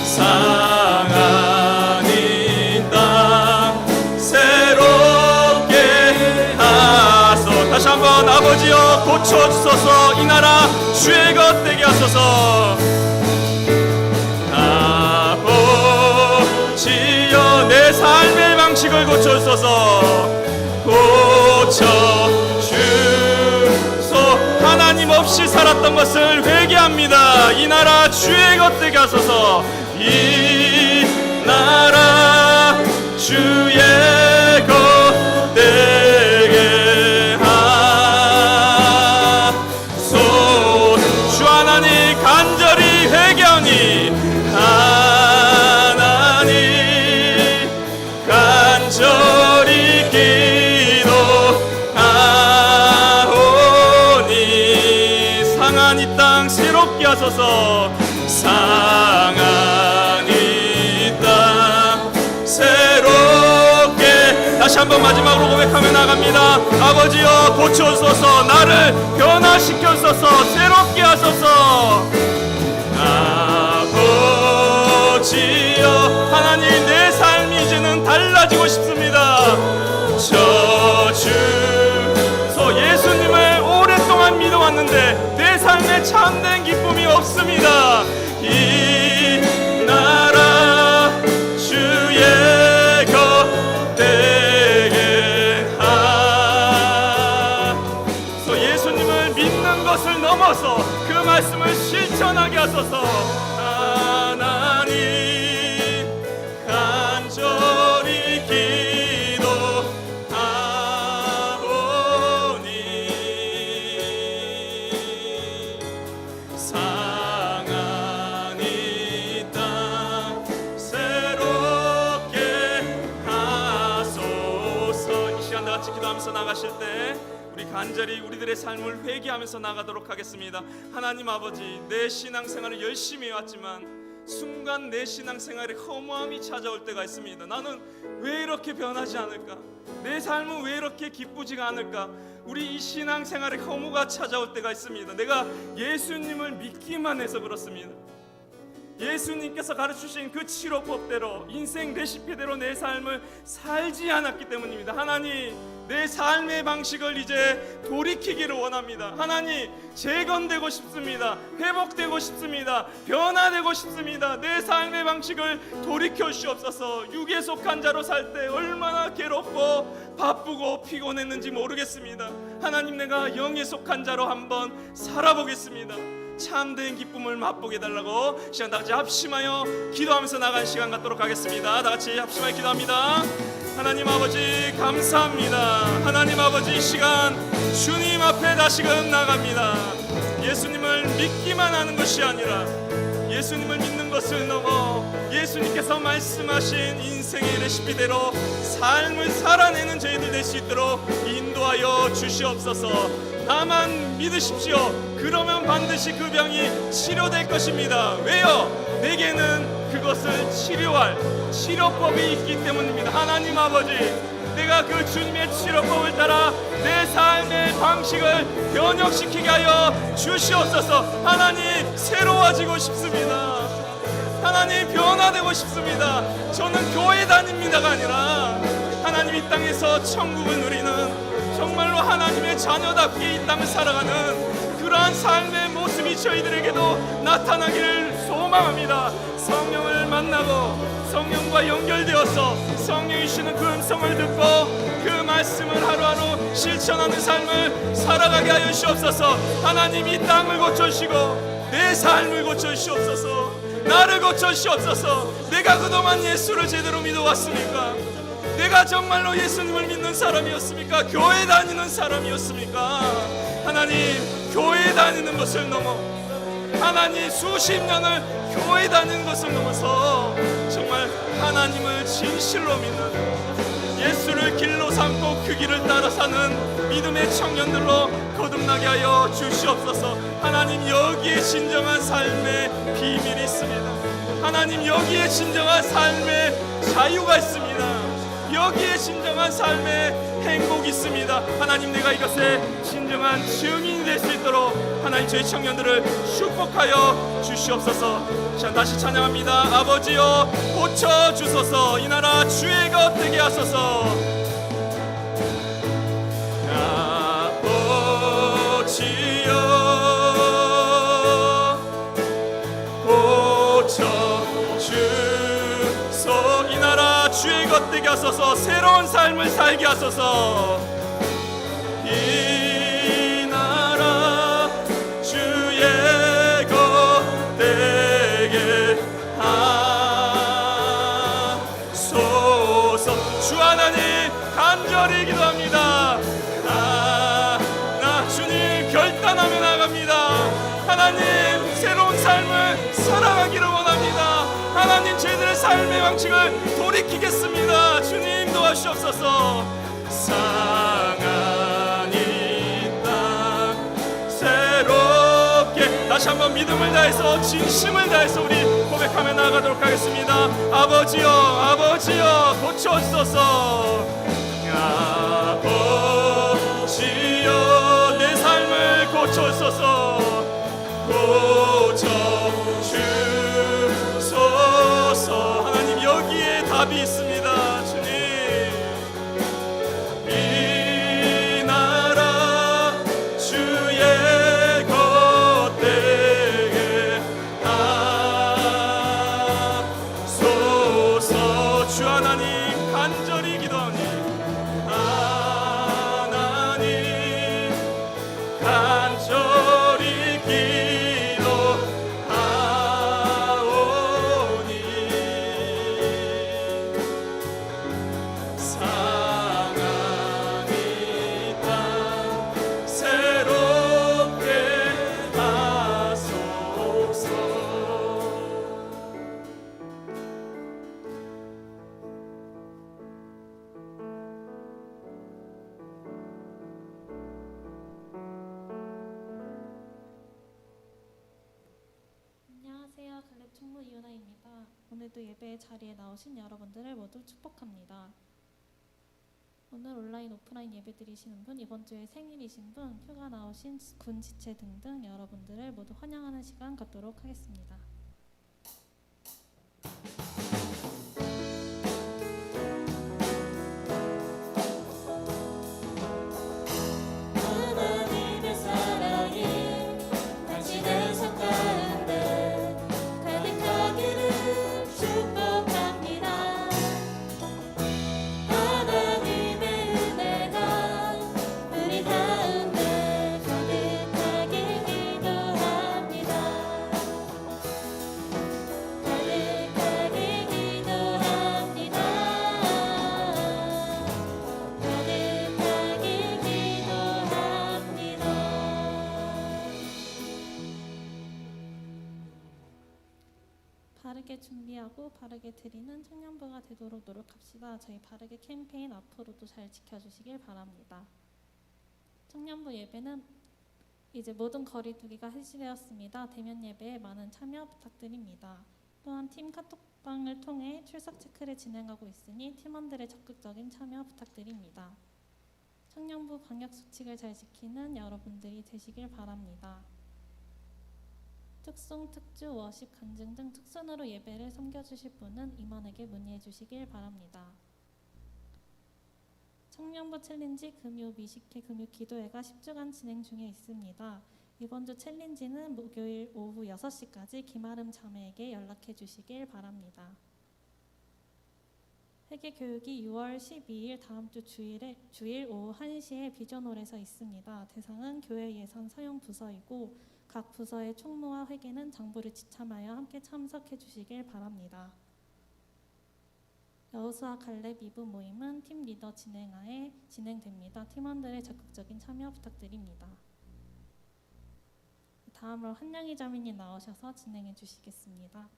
상한 이 땅 새롭게 하소. 다시 한번 아버지여 고쳐주소서. 이 나라 주의 것 되게 하소서. 아버지여 내 삶의 방식을 고쳐주소서. 고쳐주소. 하나님 없이 살았던 것을 회개합니다. 이 나라 주의 것 되게 하소서. 이 나라 주의 것 되게 하소서. 주 하나님 간절히 회개하니 하나님 간절히 기도하오니 상한 이 땅 새롭게 하소서. 상한 이 땅 새롭게. 다시 한번 마지막으로 고백하며 나갑니다. 아버지여 고쳐소서. 나를 변화시켜소서. 새롭게 하소서. 아버지여 하나님 내 삶이 이제는 달라지고 싶습니다. 저주소. 예수님을 오랫동안 믿어왔는데 내 삶에 참된 기쁨이 없습니다. 이 나라 주의 것 되게 하소. 예수님을 믿는 것을 넘어서 그 말씀을 실천하게 하소서. 하나님 간절히 기도하오니 상한 이 땅 새롭게 하소서. 이 시간 다 같이 기도하면서 나가실 때 우리 간절히 우리들의 삶을 회개하면서 나가도록 하겠습니다. 하나님 아버지, 내 신앙생활을 열심히 해왔지만 순간 내 신앙생활에 허무함이 찾아올 때가 있습니다. 나는 왜 이렇게 변하지 않을까? 내 삶은 왜 이렇게 기쁘지가 않을까? 우리 이 신앙생활에 허무가 찾아올 때가 있습니다. 내가 예수님을 믿기만 해서 그렇습니다. 예수님께서 가르치신 그 치료법대로 인생 레시피대로 내 삶을 살지 않았기 때문입니다. 하나님, 내 삶의 방식을 이제 돌이키기를 원합니다. 하나님, 재건되고 싶습니다. 회복되고 싶습니다. 변화되고 싶습니다. 내 삶의 방식을 돌이켜 주시옵소서. 육에 속한 자로 살 때 얼마나 괴롭고 바쁘고 피곤했는지 모르겠습니다. 하나님, 내가 영에 속한 자로 한번 살아보겠습니다. 참된 기쁨을 맛보게 해달라고 시간 다 같이 합심하여 기도하면서 나간 시간 갖도록 하겠습니다. 다 같이 합심하여 기도합니다. 하나님 아버지 감사합니다. 하나님 아버지, 이 시간 주님 앞에 다시금 나갑니다. 예수님을 예수님을 믿기만 하는 것이 아니라 예수님을 믿는 것을 넘어 예수님께서 말씀하신 인생의 레시피대로 삶을 살아내는 저희들 될 수 있도록 인도하여 주시옵소서. 나만 믿으십시오. 그러면 반드시 그 병이 치료될 것입니다. 왜요? 내게는 그것을 치료할 치료법이 있기 때문입니다. 하나님 아버지, 내가 그 주님의 치료법을 따라 내 삶의 방식을 변혁시키게 하여 주시옵소서. 하나님, 새로워지고 싶습니다. 하나님, 변화되고 싶습니다. 저는 교회 다닙니다가 아니라 하나님, 이 땅에서 천국을 누리는 정말로 하나님의 자녀답게 이 땅을 살아가는 그러한 삶의 모습이 저희들에게도 나타나기를 소망합니다. 성령을 만나고 성령과 연결되어서 성령이 주시는 그 음성을 듣고 그 말씀을 하루하루 실천하는 삶을 살아가게 하여 주시옵소서. 하나님, 이 땅을 고쳐주시고 내 삶을 고쳐주시옵소서. 나를 고쳐주시옵소서. 내가 그동안 예수를 제대로 믿어왔습니까? 내가 정말로 예수님을 믿는 사람이었습니까? 교회 다니는 사람이었습니까? 하나님, 교회 다니는 것을 넘어 하나님, 수십 년을 교회 다니는 것을 넘어서 정말 하나님을 진실로 믿는, 예수를 길로 삼고 그 길을 따라 사는 믿음의 청년들로 거듭나게 하여 주시옵소서. 하나님, 여기에 진정한 삶의 비밀이 있습니다. 하나님, 여기에 진정한 삶의 자유가 있습니다. 여기에 진정한 삶의 행복이 있습니다. 하나님, 내가 이것의 진정한 증인이 될 수 있도록 하나님, 저희 청년들을 축복하여 주시옵소서. 자, 다시 찬양합니다. 아버지여, 고쳐주소서. 이 나라 주의 것 되게 하소서. 아버지여, 고쳐주소서. 이 나라 주의 것 되게 하소서. 새로운 삶을 살게 하소서. 이 나라 주의 것 되게 하소서. 주 하나님, 간절히 기도합니다. 나 주님 결단하며 나갑니다. 하나님, 새로운 삶을 살아가기를 원합니다. 하나님, 저희들의 삶의 방식을 돌이키겠습니다. 주님, 도와주시옵소서. 상한 이 땅 새롭게 다시 한번 믿음을 다해서 진심을 다해서 우리 고백하며 나아가도록 하겠습니다. 아버지여, 아버지여, 고쳐주소서. 아버지여, 내 삶을 고쳐주소서. 고쳐주소서. 하나님, 여기에 답이 있습니다. 주님, 이 나라 주의 것 되게 하소서. 주 하나님, 간절히 기도하니 하나님, 간절히 기도하오니 상한 이 땅 새롭게 하소서. 안녕하세요. 갈렙 총무 이윤아입니다. 오늘도 예배 자리에 나오신 여러분들을 모두 축복합니다. 오늘 온라인 오프라인 예배 드리시는 분, 이번 주에 생일이신 분, 휴가 나오신 군 지체 등등 여러분들을 모두 환영하는 시간 갖도록 하겠습니다. 하나님의 사랑이 당신의 삶 가운데 가득하기를 축복합니다. 하나님의 은혜가 우리 가운데 가득하길 기도합니다. 바르게 준비하고 바르게 드리는 청년부가 되도록 노력합시다. 저희 바르게 캠페인 앞으로도 잘 지켜주시길 바랍니다. 청년부 예배는 이제 모든 거리두기가 해제되었습니다. 대면 예배에 많은 참여 부탁드립니다. 또한 팀 카톡방을 통해 출석 체크를 진행하고 있으니 팀원들의 적극적인 참여 부탁드립니다. 청년부 방역 수칙을 잘 지키는 여러분들이 되시길 바랍니다. 특송, 특주, 워십, 간증 등 특선으로 예배를 섬겨주실 분은 임원에게 문의해 주시길 바랍니다. 청년부 챌린지 금요 미식회 금요 기도회가 10주간 진행 중에 있습니다. 이번 주 챌린지는 목요일 오후 6시까지 김아름 자매에게 연락해 주시길 바랍니다. 회계교육이 6월 12일 다음 주 주일 오후 1시에 비전홀에서 있습니다. 대상은 교회 예산 사용 부서이고 각 부서의 총무와 회계는 장부를 지참하여 함께 참석해 주시길 바랍니다. 여호수아 갈렙 2부 모임은 팀 리더 진행하에 진행됩니다. 팀원들의 적극적인 참여 부탁드립니다. 다음으로 한영희 자매님 나오셔서 진행해 주시겠습니다.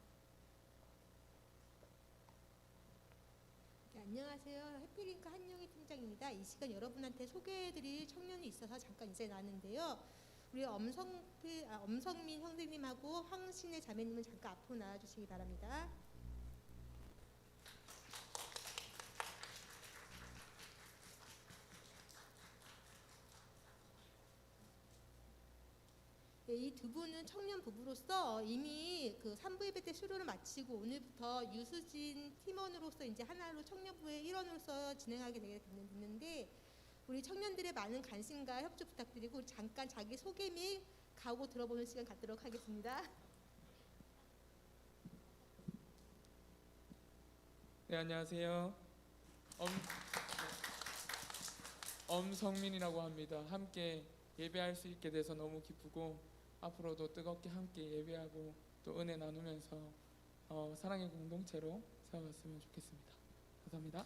네, 안녕하세요. 해피링크 한영희 팀장입니다. 이 시간 여러분한테 소개해드릴 청년이 있어서 잠깐 인사에 나왔는데요. 우리 엄성민 형제님하고 황신의 자매님은 잠깐 앞으로 나와주시기 바랍니다. 네, 이 두 분은 청년 부부로서 이미 그 3부 예배 때 수료를 마치고 오늘부터 유수진 팀원으로서 이제 하나로 청년부의 일원으로서 진행하게 되게 됐는데 우리 청년들의 많은 관심과 협조 부탁드리고 잠깐 자기 소개 및 각오 들어보는 시간 갖도록 하겠습니다. 네, 안녕하세요. 엄성민이라고 합니다. 함께 예배할 수 있게 돼서 너무 기쁘고 앞으로도 뜨겁게 함께 예배하고 또 은혜 나누면서 사랑의 공동체로 세워갔으면 좋겠습니다. 감사합니다.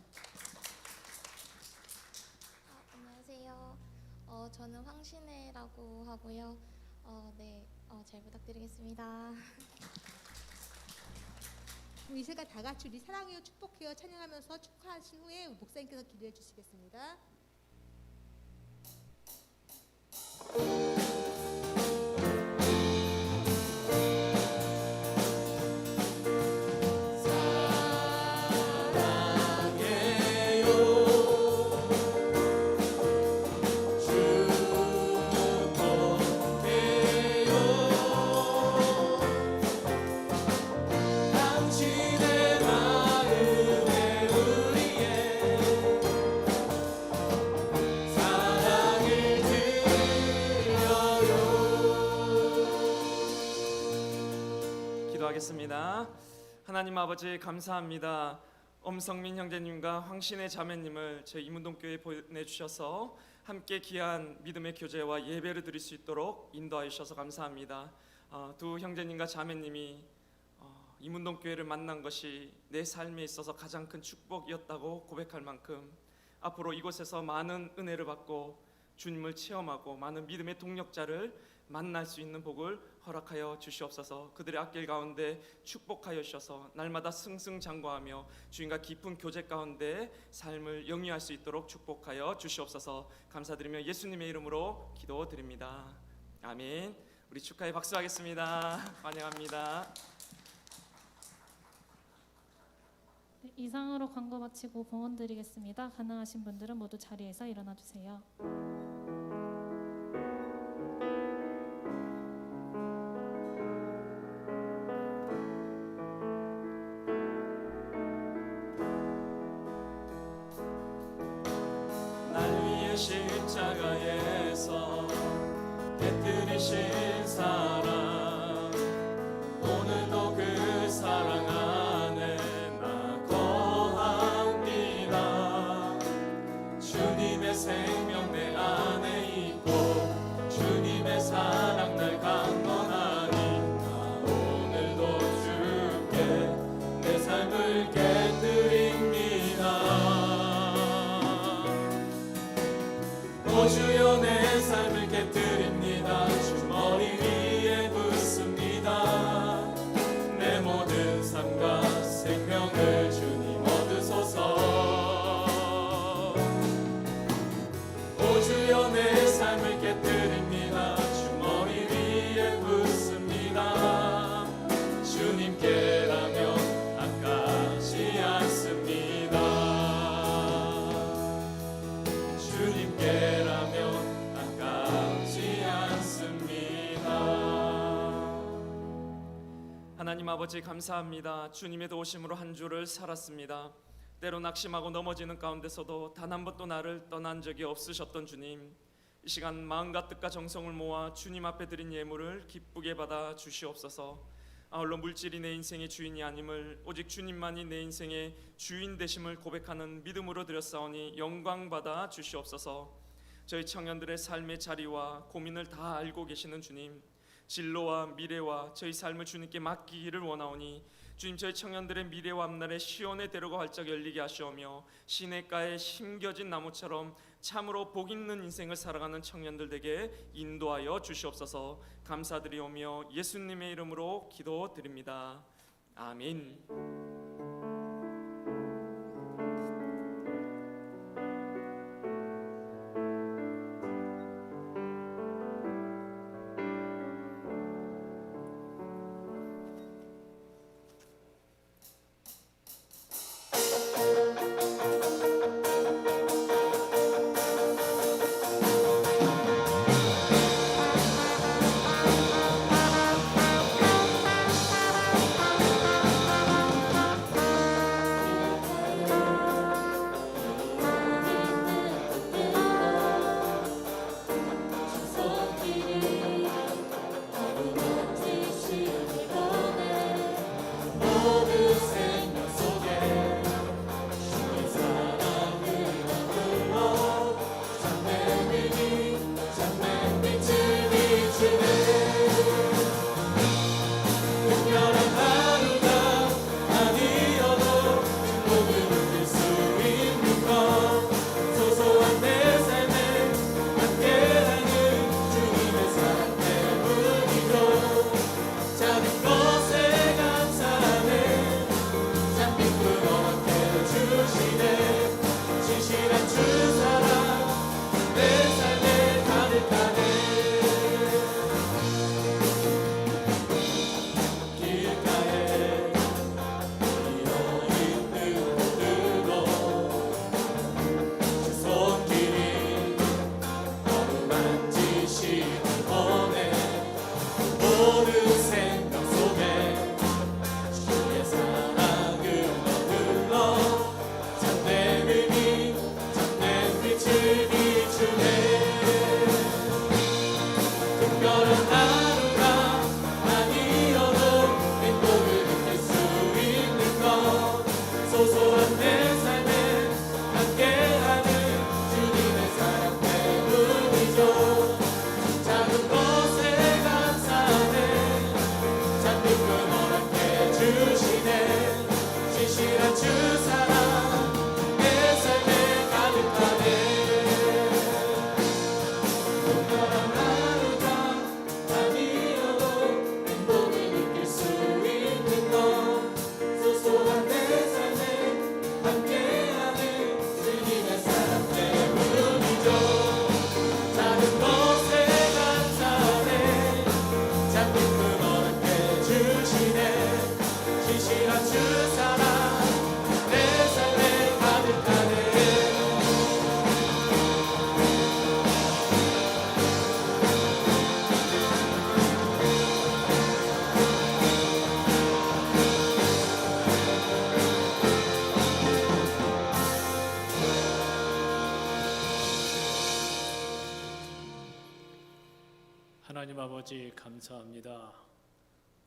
안녕하세요. 저는 황신혜라고 하고요. 잘 부탁드리겠습니다. 이 시간 다 같이 우리 사랑해요 축복해요 찬양하면서 축하하신 후에 목사님께서 기도해 주시겠습니다. 기도하겠습니다. 하나님 아버지 감사합니다. 엄성민 형제님과 황신의 자매님을 저희 이문동교회에 보내주셔서 함께 귀한 믿음의 교제와 예배를 드릴 수 있도록 인도하여 주셔서 감사합니다. 두 형제님과 자매님이 이문동교회를 만난 것이 내 삶에 있어서 가장 큰 축복이었다고 고백할 만큼 앞으로 이곳에서 많은 은혜를 받고 주님을 체험하고 많은 믿음의 동력자를 만날 수 있는 복을 허락하여 주시옵소서. 그들의 앞길 가운데 축복하여 주셔서 날마다 승승장구하며 주님과 깊은 교제 가운데 삶을 영위할 수 있도록 축복하여 주시옵소서. 감사드리며 예수님의 이름으로 기도드립니다. 아멘. 우리 축하에 박수하겠습니다. 환영합니다. 네, 이상으로 광고 마치고 봉헌 드리겠습니다. 가능하신 분들은 모두 자리에서 일어나 주세요. 십자가에서 깨뜨리신 사랑 오늘도 그 사랑 안에 나 거합니다. 주님의 생명 내 안에 있고 주님의 사랑 날 강건하니 나 오늘도 주께 내 삶을 깨뜨립니다. 주여 내 삶을 깨뜨립니다. 주 머리 위에 붓습니다. 내 모든 삶 하나님 아버지 감사합니다. 주님의 도우심으로 한 주를 살았습니다. 때로 낙심하고 넘어지는 가운데서도 단 한 번도 나를 떠난 적이 없으셨던 주님, 이 시간 마음과 뜻과 정성을 모아 주님 앞에 드린 예물을 기쁘게 받아 주시옵소서. 아울러 물질이 내 인생의 주인이 아님을 오직 주님만이 내 인생의 주인 되심을 고백하는 믿음으로 드렸사오니 영광 받아 주시옵소서. 저희 청년들의 삶의 자리와 고민을 다 알고 계시는 주님, 진로와 미래와 저희 삶을 주님께 맡기기를 원하오니 주님, 저희 청년들의 미래와 앞날에 시온의 대로가 활짝 열리게 하시오며 시냇가에 심겨진 나무처럼 참으로 복 있는 인생을 살아가는 청년들에게 인도하여 주시옵소서. 감사드리오며 예수님의 이름으로 기도드립니다. 아멘. 하나님 아버지 감사합니다.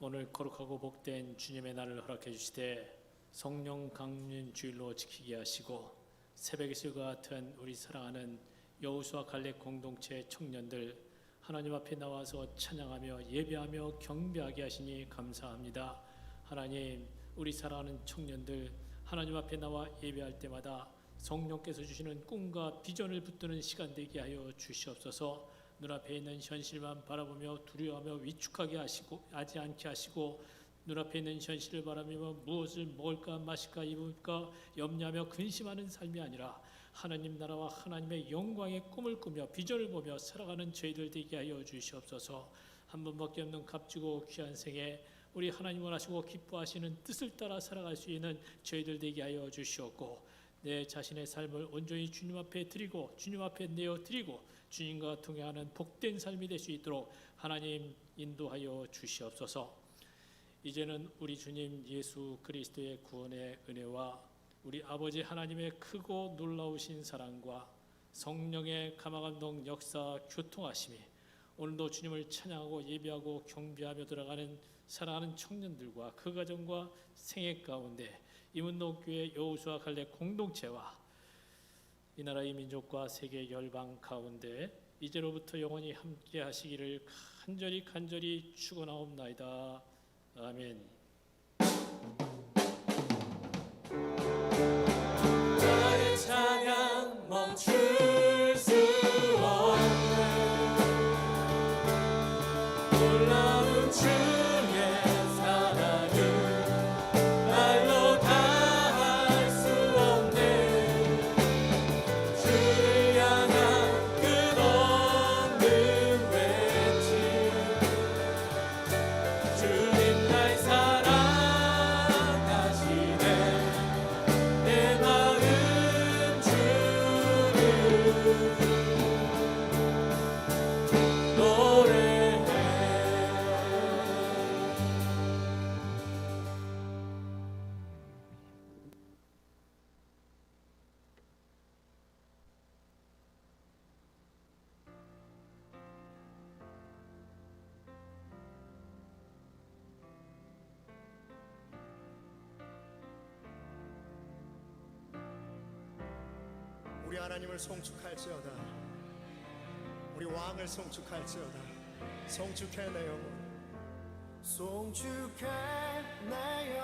오늘 거룩하고 복된 주님의 날을 허락해 주시되 성령 강림 주일로 지키게 하시고 새벽의 술과 같은 우리 사랑하는 여호수아 갈렙 공동체 청년들 하나님 앞에 나와서 찬양하며 예배하며 경배하게 하시니 감사합니다. 하나님, 우리 사랑하는 청년들 하나님 앞에 나와 예배할 때마다 성령께서 주시는 꿈과 비전을 붙드는 시간 되게 하여 주시옵소서. 눈앞에 있는 현실만 바라보며 두려워하며 위축하게 하지 않게 하시고 눈앞에 있는 현실을 바라보며 무엇을 먹을까 마실까 입을까 염려하며 근심하는 삶이 아니라 하나님 나라와 하나님의 영광의 꿈을 꾸며 비전을 보며 살아가는 저희들 되게 하여 주시옵소서. 한 번밖에 없는 값지고 귀한 생에 우리 하나님 원하시고 기뻐하시는 뜻을 따라 살아갈 수 있는 저희들 되게 하여 주시옵고 내 자신의 삶을 온전히 주님 앞에 드리고 주님 앞에 내어드리고 주님과 동행하는 복된 삶이 될 수 있도록 하나님 인도하여 주시옵소서. 이제는 우리 주님 예수 그리스도의 구원의 은혜와 우리 아버지 하나님의 크고 놀라우신 사랑과 성령의 감화감동 역사 교통하심이 오늘도 주님을 찬양하고 예배하고 경배하며 들어가는 사랑하는 청년들과 그 가정과 생애 가운데 이문동교회 여호수아 갈래 공동체와 이 나라의 민족과 세계 열방 가운데 이제로부터 영원히 함께 하시기를 간절히 축원하옵나이다. 아멘. 나의 찬양 멈출 수 없네. 놀라운 주의 사랑을 말로 다 할 수 없네. 주를 향한 끝없는 외침, 주님 날 사랑하시네. 내 마음 주를 노래해. 우리 하나님을 송축할지어다. 우리 왕을 송축할지어다. 송축해 내 영혼, 송축해 내